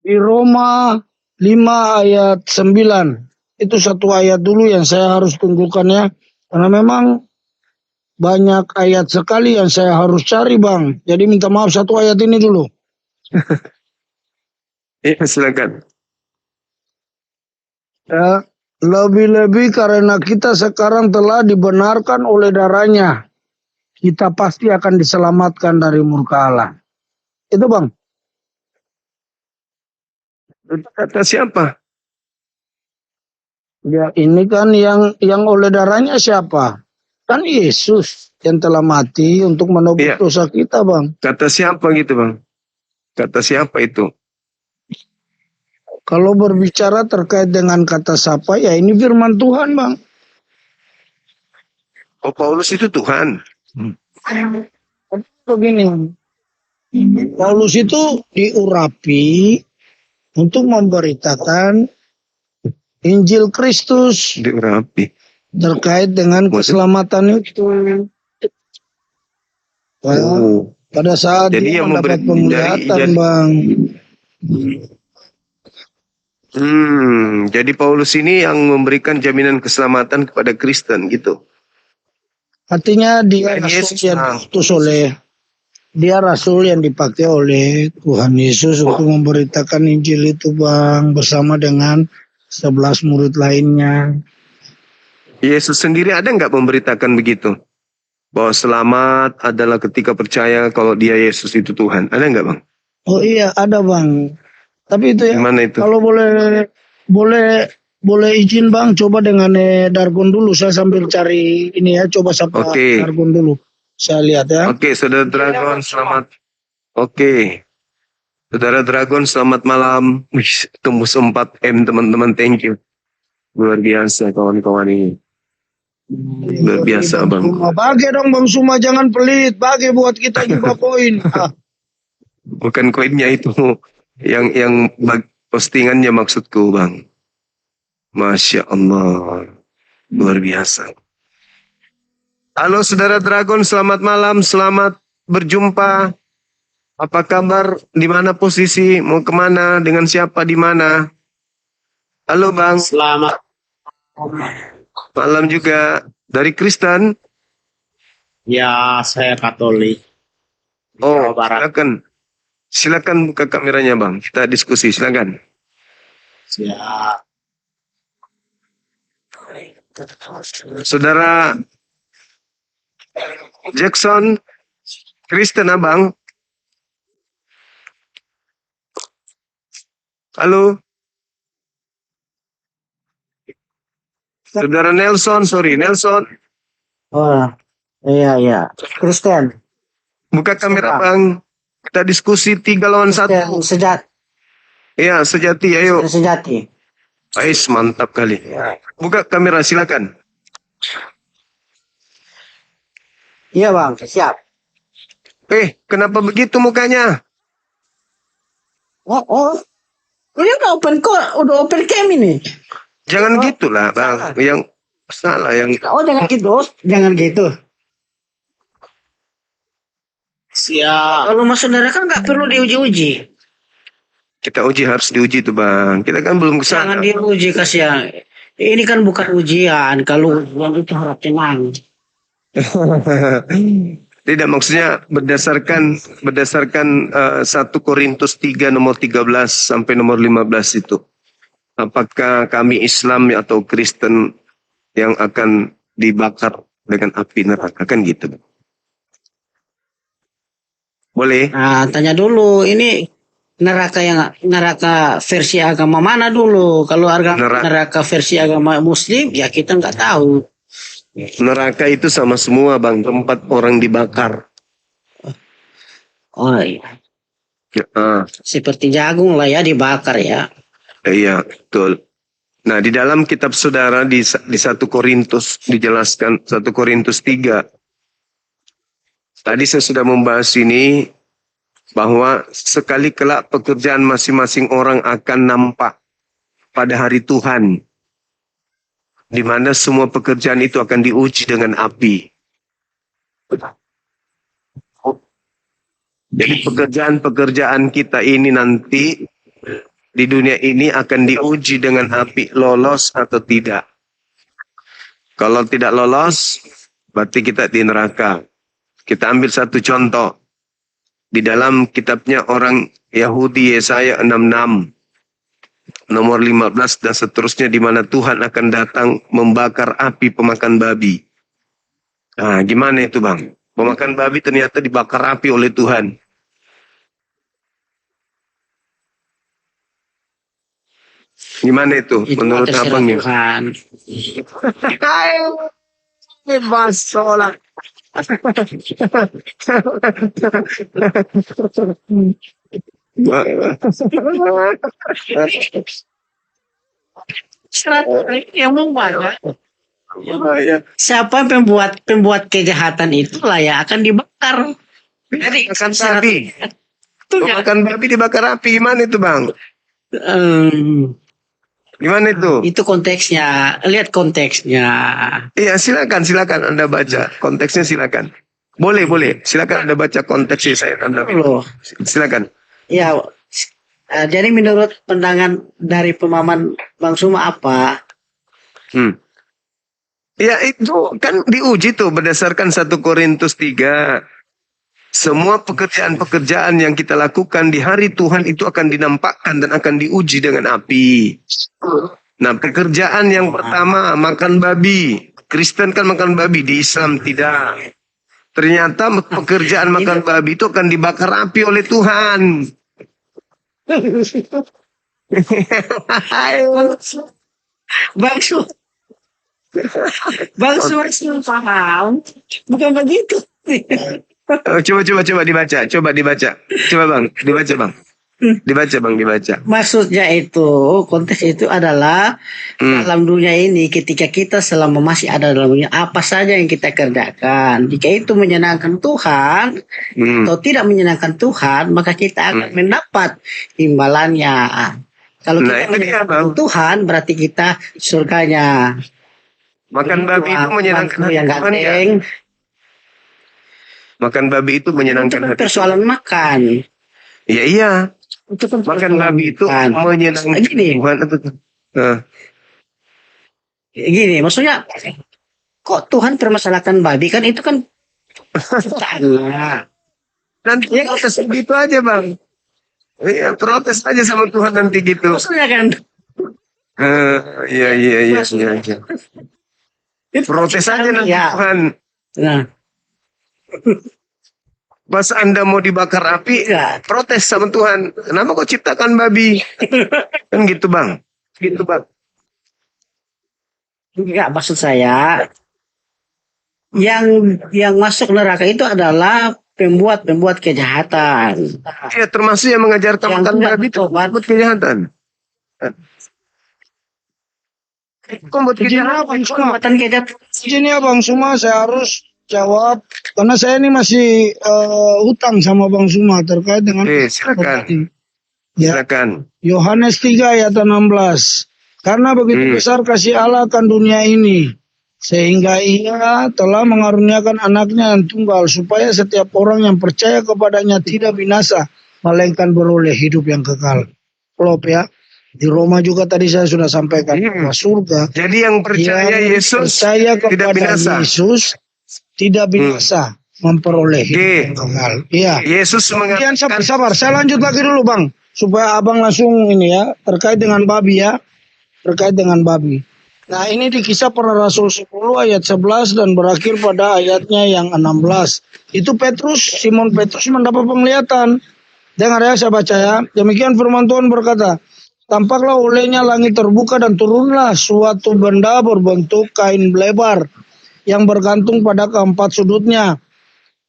Di Roma 5 ayat 9. Itu satu ayat dulu yang saya harus tunggukan ya. Karena memang banyak ayat sekali yang saya harus cari bang. Jadi minta maaf satu ayat ini dulu. Iya silakan. Ya, lebih-lebih karena kita sekarang telah dibenarkan oleh darahnya. Kita pasti akan diselamatkan dari murka Allah. Itu bang. Itu kata siapa? Ya ini kan yang oleh darahnya siapa? Kan Yesus yang telah mati untuk menebus Iya. dosa kita bang. Kata siapa gitu bang? Kata siapa itu? Kalau berbicara terkait dengan kata siapa, ya ini firman Tuhan bang. Oh Paulus itu Tuhan. Begini, Paulus itu diurapi untuk memberitakan Injil Kristus Diurapi. terkait dengan keselamatan itu. Oh. Pada saat Jadi dia yang mendapat memberi- penglihatan jadi- bang. Jadi Paulus ini yang memberikan jaminan keselamatan kepada Kristen gitu. Artinya dia Dan rasul Yesus, yang Bang. diutus oleh, dia rasul yang dipakai oleh Tuhan Yesus untuk memberitakan Injil itu bang, bersama dengan 11 murid lainnya. Yesus sendiri ada nggak memberitakan begitu? Bahwa selamat adalah ketika percaya kalau dia Yesus itu Tuhan. Ada nggak bang? Oh iya ada bang. Tapi itu ya, Gimana itu? kalau boleh izin bang, coba dengan Dargon dulu. Saya sambil cari ini ya, coba sapa Oke. Dargon dulu. Saya lihat ya. Oke, Saudara Dragon, selamat. Oke. Saudara Dragon, selamat malam. Wih, tembus 4M teman-teman, thank you. Luar biasa kawan-kawan ini. Luar biasa bang. Bagi dong bang Suma, jangan pelit. Bagi buat kita juga poin. Ah, Bukan koinnya itu. Yang postingannya maksudku, Bang. Masya Allah. Luar biasa. Halo Saudara Dragon, selamat malam. Selamat berjumpa. Apa kabar? Di mana posisi? Mau kemana? Dengan siapa? Di mana? Halo Bang. Selamat Malam juga. Dari Kristen? ya, saya Katolik. Oh, Jawa Barat. silakan. Silakan buka kameranya Bang. Kita diskusi, silakan. Ya, Saudara Jackson, Kristen Abang. Halo. Saudara Nelson, Nelson. Oh, iya. Kristen. Buka kamera Bang. Kita diskusi 3 lawan 1. Iya, sejati, ayo. Sejati. Ais, mantap kali. Buka kamera, silakan. Iya bang, siap. Kenapa begitu mukanya? Oh. Ini udah open cam ini. Jangan gitulah Bang. Yang salah, yang Oh, jangan gitu. siap. Kalau mas saudara kan nggak perlu diuji-uji. kita uji, harus diuji tuh Bang. Kita kan belum Jangan kesana. diuji kasihan. Ini kan bukan ujian. Kalau ujian itu harap tenang. Tidak, maksudnya berdasarkan 1 Korintus 3 nomor 13 sampai nomor 15 itu. Apakah kami Islam atau Kristen yang akan dibakar dengan api neraka, kan gitu. Boleh? Nah, tanya dulu. Ini neraka versi agama mana dulu? Kalau neraka versi agama Muslim, ya kita nggak tahu. Neraka itu sama semua Bang, tempat orang dibakar. Oh iya. Ya, Seperti jagung lah ya dibakar ya. iya, betul. Nah, di dalam kitab saudara di 1 Korintus dijelaskan 1 Korintus 3. Tadi saya sudah membahas ini bahwa sekali kelak pekerjaan masing-masing orang akan nampak pada hari Tuhan, di mana semua pekerjaan itu akan diuji dengan api. Jadi pekerjaan-pekerjaan kita ini nanti di dunia ini akan diuji dengan api, lolos atau tidak. Kalau tidak lolos, berarti kita di neraka. Kita ambil satu contoh. Di dalam kitabnya orang Yahudi Yesaya 66 nomor 15 dan seterusnya, di mana Tuhan akan datang membakar api pemakan babi. Nah, gimana itu Bang? Pemakan babi ternyata dibakar api oleh Tuhan. Gimana itu menurut terserah Abang ya? Tuhan. Yang membuat siapa pembuat kejahatan itulah ya akan dibakar. Jadi Makan babi. Makan babi dibakar api, gimana itu Bang? Gimana itu? itu konteksnya, lihat konteksnya. Iya, silakan Anda baca konteksnya, silakan. Boleh, silakan Anda baca konteksnya, saya tanda. Loh. Silakan. Ya, jadi menurut pandangan dari pemahaman Bang Suma apa? Ya itu kan diuji tuh berdasarkan 1 Korintus 3. Semua pekerjaan-pekerjaan yang kita lakukan di hari Tuhan itu akan dinampakkan dan akan diuji dengan api. Nah, pekerjaan yang pertama makan babi. Kristen kan makan babi, di Islam tidak. Ternyata pekerjaan makan babi itu akan dibakar api oleh Tuhan. Bang Suma paham, bukan begitu. Coba dibaca. Coba Bang, dibaca Bang. Dibaca bang, dibaca. Maksudnya itu, konteks itu adalah dalam dunia ini ketika kita selama masih ada dalam dunia apa saja yang kita kerjakan. Jika itu menyenangkan Tuhan atau tidak menyenangkan Tuhan, maka kita akan mendapat imbalannya. Kalau Nah, kita itu dia, menyenangkan Bang. Tuhan, berarti kita surganya. Makan babi itu menyenangkan hati yang Tuhan ya. ganteng. Makan babi itu Itu menyenangkan kan hati. persoalan makan. Ya iya. Itu kan Makan persoalan babi itu makan. menyenangkan Gini. Tuhan atau Gini, maksudnya kok Tuhan permasalahkan babi kan itu kan ciptaan Allah. nanti Ya, protes begitu aja bang. Iya, protes aja sama Tuhan nanti gitu. maksudnya kan Iya. itu Protes aja nanti ya. Tuhan. Nah, Pas Anda mau dibakar api, ya. protes sama Tuhan. Kenapa kau ciptakan babi? Kan gitu bang. Gitu bang. Enggak, maksud saya yang masuk neraka itu adalah pembuat kejahatan. Iya, termasuk yang mengajarkan Yang makan tidak babi itu bertobat. buat kejahatan. Kok buat kejahatan? Perbuatan kejahatan. Izin ya Bang Suma, saya harus jawab karena saya ini masih hutang sama Bang Suma terkait dengan Silakan. Ya, Silakan. Yohanes 3 ayat 16. Karena begitu besar kasih Allah akan dunia ini, sehingga ia telah mengaruniakan anaknya yang tunggal, supaya setiap orang yang percaya kepadanya tidak binasa, melainkan beroleh hidup yang kekal. Klop ya. Di Roma juga tadi saya sudah sampaikan bahwa surga. Jadi yang percaya yang Yesus percaya tidak kepada binasa. Yesus tidak binasa, memperoleh hidup yang kekal. Iya. Yesus Kemudian mengatakan sabar, saya lanjut lagi dulu Bang, supaya abang langsung ini ya, terkait dengan babi ya, terkait dengan babi. Nah ini di Kisah Para Rasul 10 ayat 11 dan berakhir pada ayatnya yang 16. Itu Simon Petrus mendapat penglihatan. Dengar ya, saya baca ya. Demikian firman Tuhan berkata, tampaklah olehnya langit terbuka dan turunlah suatu benda berbentuk kain lebar yang bergantung pada keempat sudutnya,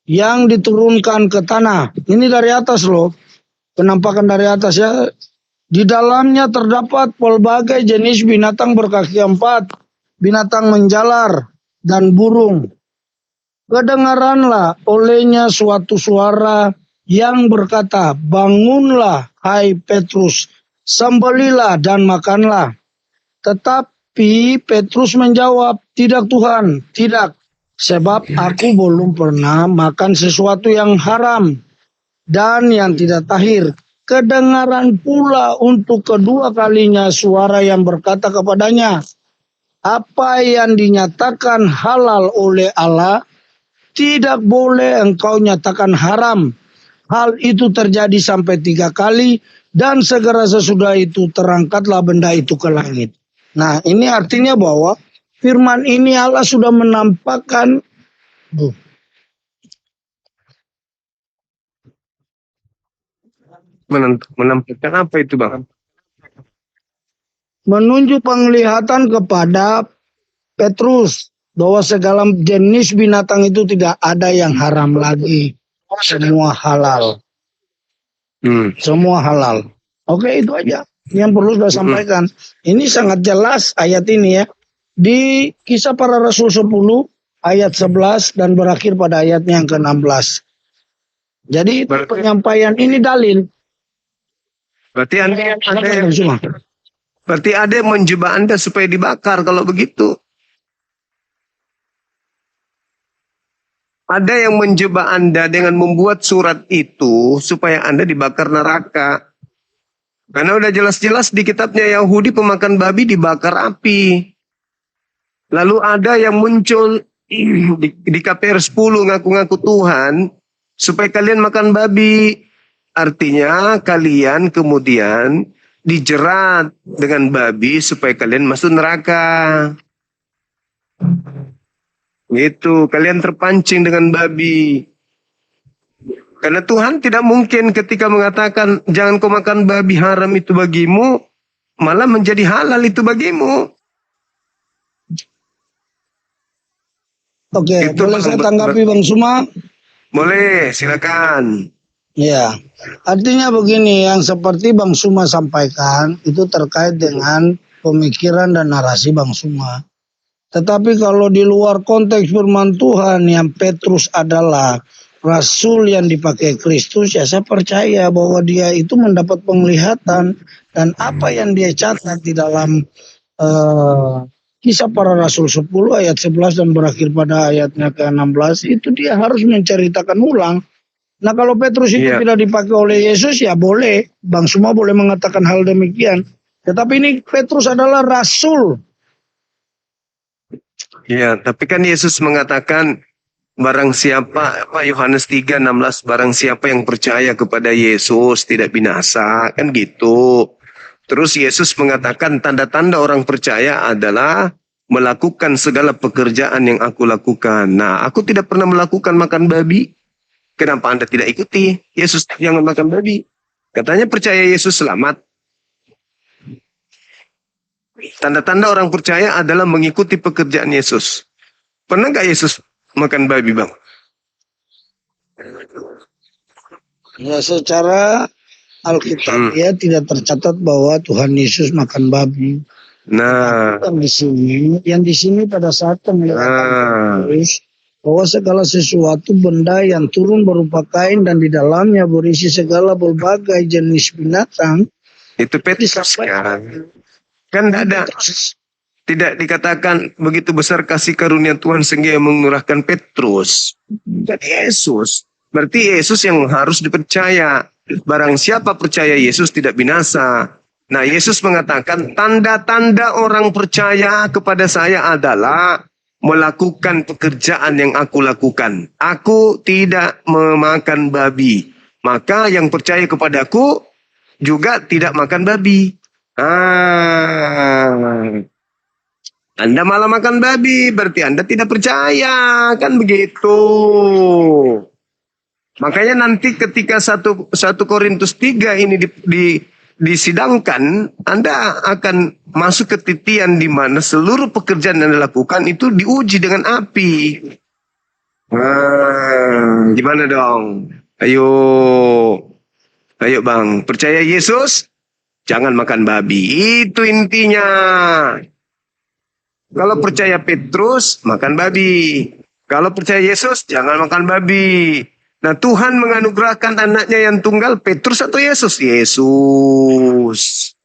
yang diturunkan ke tanah. Ini dari atas loh, penampakan dari atas ya. Di dalamnya terdapat pelbagai jenis binatang berkaki empat, binatang menjalar, dan burung. Kedengaranlah olehnya suatu suara yang berkata, bangunlah hai Petrus, sembelilah dan makanlah. Tetapi Petrus menjawab, tidak Tuhan, tidak. Sebab aku belum pernah makan sesuatu yang haram dan yang tidak tahir. Kedengaran pula untuk kedua kalinya suara yang berkata kepadanya, apa yang dinyatakan halal oleh Allah, tidak boleh engkau nyatakan haram. Hal itu terjadi sampai 3 kali, dan segera sesudah itu terangkatlah benda itu ke langit. Nah ini artinya bahwa firman ini Allah sudah menampakkan menampilkan apa itu bang? menunjuk penglihatan kepada Petrus bahwa segala jenis binatang itu tidak ada yang haram lagi, semua halal. Semua halal. Oke, itu aja yang perlu saya sampaikan. Ini sangat jelas ayat ini ya. Di Kisah Para Rasul 10 ayat 11 dan berakhir pada ayatnya yang ke-16. Jadi penyampaian ini dalil. Berarti ada yang menjebak Anda supaya dibakar kalau begitu. Ada yang menjebak Anda dengan membuat surat itu supaya Anda dibakar neraka. Karena udah jelas-jelas di kitabnya Yahudi pemakan babi dibakar api. Lalu ada yang muncul di KPR 10 ngaku-ngaku Tuhan supaya kalian makan babi. Artinya kalian kemudian dijerat dengan babi supaya kalian masuk neraka. Gitu, kalian terpancing dengan babi. Karena Tuhan tidak mungkin ketika mengatakan jangan kau makan babi, haram itu bagimu, malah menjadi halal itu bagimu. Oke, Itu boleh saya tanggapi Bang Suma? Boleh, silakan. Ya, artinya begini, yang seperti Bang Suma sampaikan itu terkait dengan pemikiran dan narasi Bang Suma. Tetapi kalau di luar konteks firman Tuhan yang Petrus adalah rasul yang dipakai Kristus, ya saya percaya bahwa dia itu mendapat penglihatan dan apa yang dia catat di dalam Kisah Para Rasul 10 ayat 11 dan berakhir pada ayatnya ke-16 itu dia harus menceritakan ulang. Nah kalau Petrus itu tidak dipakai oleh Yesus ya boleh, Bang Suma boleh mengatakan hal demikian. Tetapi ini Petrus adalah rasul. Iya, tapi kan Yesus mengatakan barang siapa, Yohanes 3:16, barang siapa yang percaya kepada Yesus tidak binasa, kan gitu. Terus Yesus mengatakan tanda-tanda orang percaya adalah melakukan segala pekerjaan yang aku lakukan. Nah, aku tidak pernah melakukan makan babi. Kenapa Anda tidak ikuti? Yesus jangan makan babi. Katanya percaya Yesus selamat. Tanda-tanda orang percaya adalah mengikuti pekerjaan Yesus. Pernah nggak Yesus makan babi, Bang? Ya secara Alkitab ya tidak tercatat bahwa Tuhan Yesus makan babi. Nah, yang di sini pada saat penglihatan Petrus bahwa segala sesuatu benda yang turun berupa kain dan di dalamnya berisi segala berbagai jenis binatang. Itu Petrus kan. Kan tidak dikatakan begitu besar kasih karunia Tuhan sehingga mengurahkan Petrus. Dan Yesus. Berarti Yesus yang harus dipercaya. Barang siapa percaya Yesus tidak binasa. Nah, Yesus mengatakan tanda-tanda orang percaya kepada saya adalah melakukan pekerjaan yang aku lakukan. Aku tidak memakan babi. Maka yang percaya kepadaku juga tidak makan babi. Anda malah makan babi, berarti Anda tidak percaya, kan begitu. Makanya nanti ketika 1 Korintus 3 ini disidangkan, Anda akan masuk ke titian di mana seluruh pekerjaan yang Anda lakukan itu diuji dengan api. Gimana dong? Ayo Bang, percaya Yesus? Jangan makan babi, itu intinya. Kalau percaya Petrus, makan babi. Kalau percaya Yesus, jangan makan babi. Nah, Tuhan menganugerahkan anaknya yang tunggal, Petrus atau Yesus? Yesus.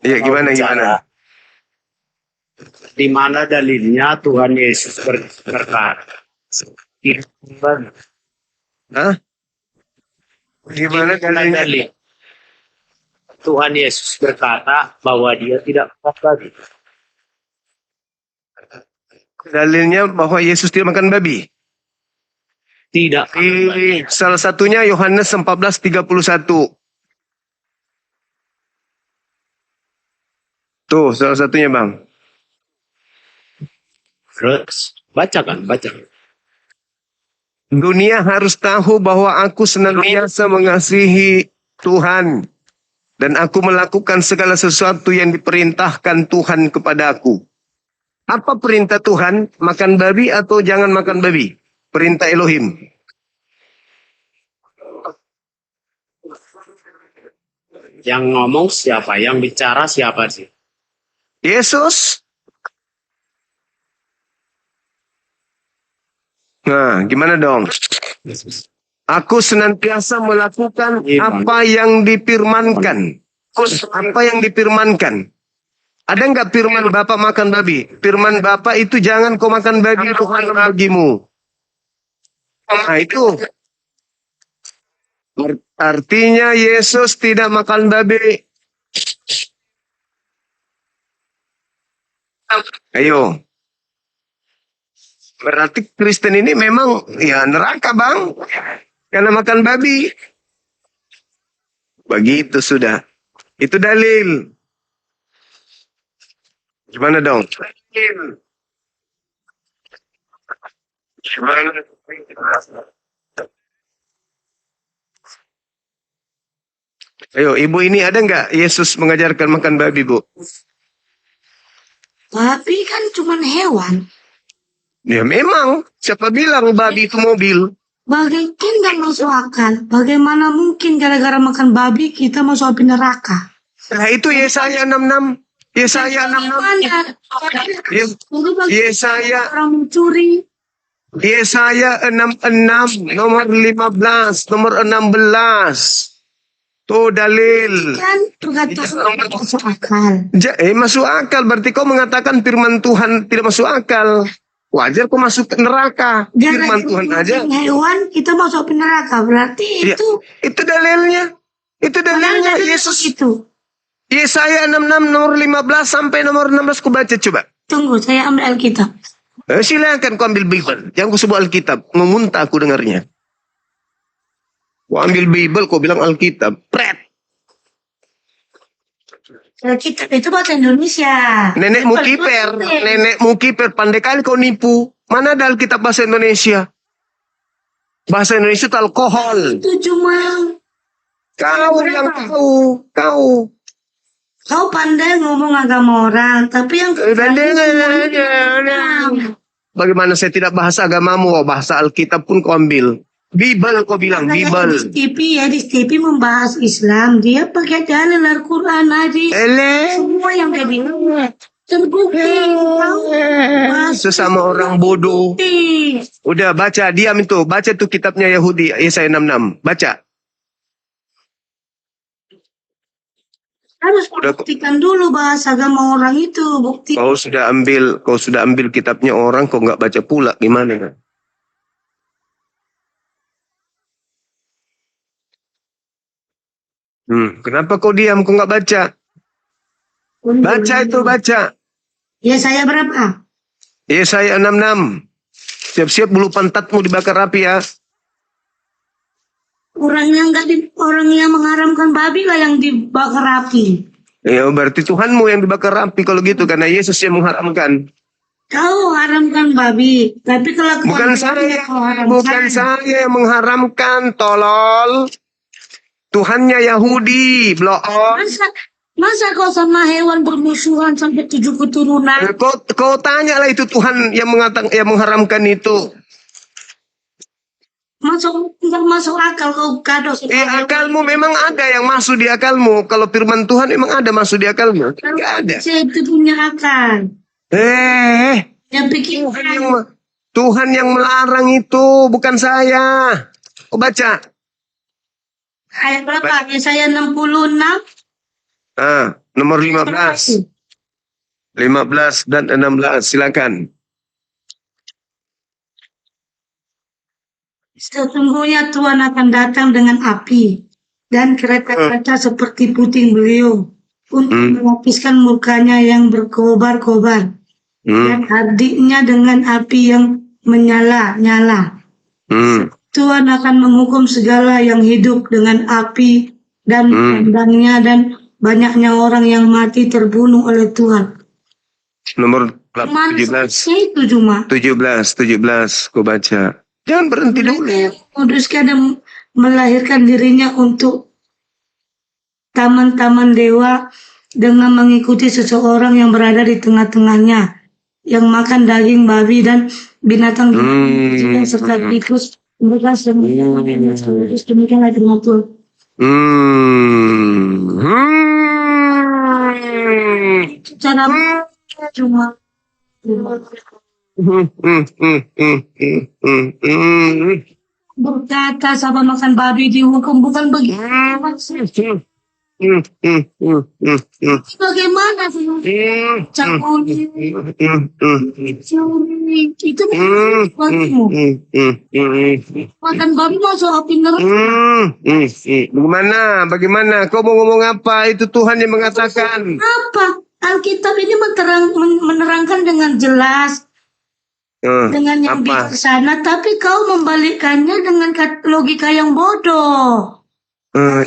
Iya, gimana? Di mana dalilnya Tuhan Yesus berkata? Hah? Gimana dalilnya? Tuhan Yesus berkata bahwa dia tidak makan babi. Dalilnya bahwa Yesus tidak makan babi? Tidak. Salah satunya Yohanes 14:31. Tuh, salah satunya, Bang. Terus, baca. Dunia harus tahu bahwa aku senantiasa mengasihi Tuhan. Dan aku melakukan segala sesuatu yang diperintahkan Tuhan kepadaku. Apa perintah Tuhan? Makan babi atau jangan makan babi? Perintah Elohim. Yang ngomong siapa? Yang bicara siapa sih? Yesus. Nah, gimana dong? Aku senantiasa melakukan apa yang difirmankan. Apa yang difirmankan? Ada nggak firman Bapak makan babi? Firman Bapak itu jangan kau makan babi, itu haram bagimu. Nah itu. Artinya Yesus tidak makan babi. Ayo. Berarti Kristen ini memang ya neraka, Bang. Karena makan babi. Begitu sudah. Itu dalil. Gimana dong? Gimana? Ayo, Ibu ini ada nggak Yesus mengajarkan makan babi, Bu? Babi kan cuma hewan. Ya memang, siapa bilang babi itu mobil? Bagaimana nggak masuk akal? Bagaimana mungkin gara-gara makan babi kita masuk api neraka? Nah itu Yesaya 66. Yesaya 66. Mana? Yesaya Orang mencuri. Yesaya 66 nomor 15, nomor 16. Tuh dalil. Kan tergantung masuk akal. Masuk akal, berarti kau mengatakan firman Tuhan tidak masuk akal. Wajar kau masuk neraka. Firman Tuhan aja. Hewan kita masuk api neraka. Berarti Ya, itu dalilnya. Itu dalilnya Yesus. Itu. Yesaya 66 nomor 15 sampai nomor 16 ku baca coba. Tunggu, saya ambil Alkitab. Silakan kau ambil Bible. Jangan kau sebut Alkitab. Memuntah aku dengarnya. Kau ambil Bible, kau bilang Alkitab. Pret. Alkitab itu bahasa Indonesia. Nenekmu kiper. Nenekmu kiper. Pandai kali kau nipu. Mana ada Alkitab bahasa Indonesia? Bahasa Indonesia itu alkohol. Itu cuma Kau yang tahu. kau pandai ngomong agama orang, tapi yang Bagaimana saya tidak bahasa agamamu, bahasa Alkitab pun kau ambil. Bible kau bilang, Bible. Di TV membahas Islam, dia pakai dalil Al-Quran hadis. Semua yang dia bilang terbukti. Sesama orang bodoh. Udah baca, diam itu. Baca tuh kitabnya Yahudi, Yesaya 66. Baca. Harus buktikan dulu bahasa agama orang itu. Bukti. Kau sudah ambil kitabnya orang, kau nggak baca pula, gimana? Kenapa kau diam? Kau nggak baca? Baca itu, baca. Ya saya berapa? Yesaya 66. Siap-siap bulu pantatmu dibakar api ya. Orang yang mengharamkan babi lah yang dibakar api. Ya berarti Tuhanmu yang dibakar api kalau gitu, karena Yesus yang mengharamkan. Kau haramkan babi, tapi kalau Bukan saya yang mengharamkan, tolol. Tuhannya Yahudi, bloon. Masa kau sama hewan bermusuhan sampai 7 keturunan? Kau tanyalah itu Tuhan yang mengharamkan itu. Tidak masuk akal kau kado. Akalmu memang ada yang masuk di akalmu. Kalau firman Tuhan memang ada masuk di akalmu. Tidak ada. Saya itu punya akal. Yang pikir Tuhan yang melarang itu, bukan saya. Kau baca. Ayat berapa? Yesaya 66. Nomor 15. 15 dan 16, silakan. Sesungguhnya Tuhan akan datang dengan api dan kereta-kereta seperti puting beliung untuk melapiskan mukanya yang berkobar-kobar dan hardiknya dengan api yang menyala-nyala. Tuhan akan menghukum segala yang hidup dengan api dan memandangnya, dan banyaknya orang yang mati terbunuh oleh Tuhan. Nomor 17. 17. Kau baca. Jangan berhenti dulu. Kuduskan dan melahirkan dirinya untuk taman-taman dewa dengan mengikuti seseorang yang berada di tengah-tengahnya, yang makan daging babi dan binatang serta tikus. Mereka semuanya demikianlah firman Tuhan. Cara cuma berkata sama makan babi dihukum, bukan begitu. Bagaimana sih? Itu buatmu. Makan babi masuk api neraka. Bagaimana? Kau mau ngomong apa? Itu Tuhan yang mengatakan. Apa? Alkitab ini menerangkan dengan jelas. Dengan yang bijaksana, tapi kau membalikkannya dengan logika yang bodoh.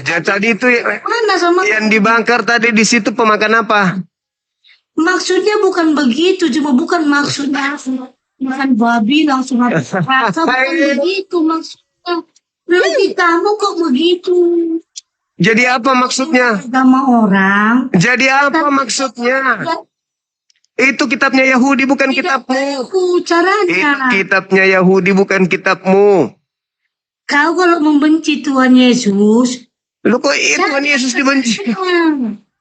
Tadi itu Mana sama yang dibakar tadi di situ pemakan apa? maksudnya bukan begitu, cuma bukan maksudnya makan babi langsung habis rasa, bukan begitu maksudnya. Logikamu kok begitu? Jadi apa maksudnya? Agama orang. Jadi apa maksudnya? Itu kitabnya Yahudi, bukan kitabmu. Itu caranya. Itu kitabnya Yahudi, bukan kitabmu. Kau kalau membenci Tuhan Yesus, Lu kok Tuhan Yesus dibenci?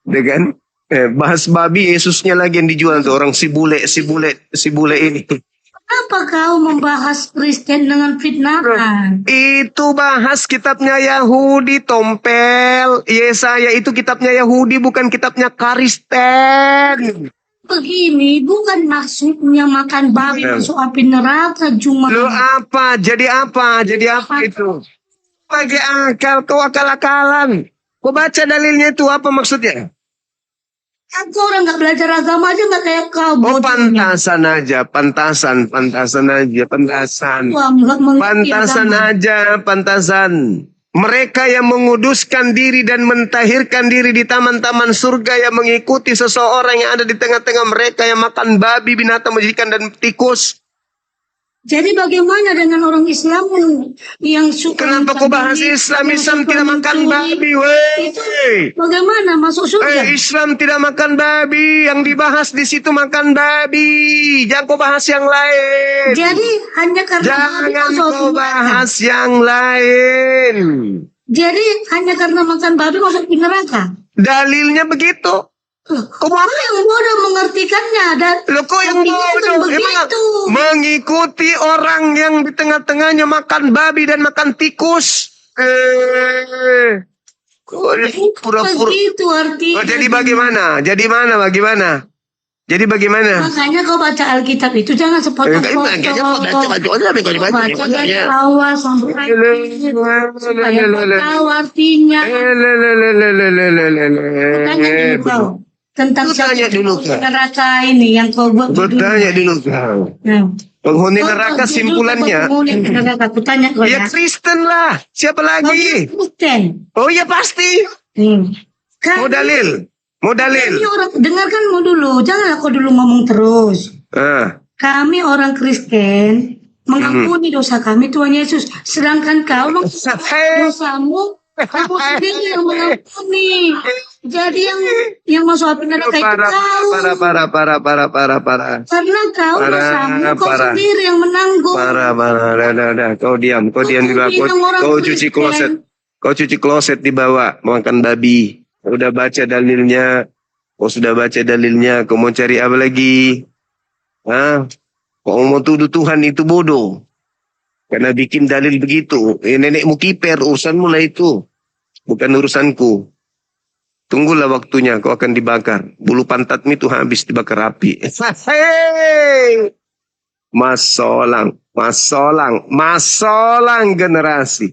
Ya kan? Bahas babi, Yesusnya lagi yang dijual tuh orang si bule ini. kenapa kau membahas Kristen dengan fitnahan? Itu bahas kitabnya Yahudi, tompel. Yesaya itu kitabnya Yahudi, bukan kitabnya Kristen. Begini, bukan maksudnya makan babi masuk api neraka cuma. Lu apa? Jadi apa? Jadi apa itu? Bagi akal, kau akal-akalan. Kau baca dalilnya itu apa maksudnya? Aku orang nggak belajar agama aja nggak kayak kau. Oh, pantasan aja, pantasan aja. Wah, nggak mengerti Pantasan agama. aja, pantasan. Mereka yang menguduskan diri dan mentahirkan diri di taman-taman surga yang mengikuti seseorang yang ada di tengah-tengah mereka yang makan babi, binatang menjijikan dan tikus. Jadi bagaimana dengan orang Islam yang suka Kenapa kau bahas mencuri, Islam? yang Islam suka tidak makan mencuri? babi, weh. Itu bagaimana masuk surga? Islam tidak makan babi. Yang dibahas di situ makan babi. Jangan kau bahas yang lain. Jadi hanya karena babi Jangan masuk kau neraka. bahas yang lain. Jadi hanya karena makan babi masuk di neraka. Dalilnya begitu. Kau yang bodoh mengartikannya dan Loh, kok yang bodoh? begitu. Mengikuti orang yang di tengah-tengahnya makan babi dan makan tikus. Pura-pura. Begitu artinya. Oh, jadi bagaimana? Jadi bagaimana? Makanya kau baca Alkitab itu jangan sepotong-potong. Baca dari awal sampai akhir supaya kau tahu artinya. Tanya dulu kau tentang neraka ini yang kau buat. Bertanya dulu kau. Penghuni neraka simpulannya. Penghuni neraka, aku tanya kau Ya ya. Kristen lah. Siapa lagi? Kristen. Oh ya pasti. Mau dalil. Kami orang, dengarkanmu dulu, janganlah kau dulu ngomong terus. Kami orang Kristen mengampuni dosa kami Tuhan Yesus, sedangkan kau dosamu kamu sendiri yang mengampuni. Jadi yang masuk api neraka itu kau. Parah. Karena kau dosamu kau sendiri yang menanggung. Parah. Kau diam dulu. Kau cuci kloset di bawah, makan babi. Kau sudah baca dalilnya. Kau mau cari apa lagi? Kau mau tuduh Tuhan itu bodoh. Karena bikin dalil begitu. Nenekmu kiper, urusanmu lah itu. Bukan urusanku. Tunggulah waktunya, kau akan dibakar. Bulu pantatmu itu habis dibakar api. Masolang generasi.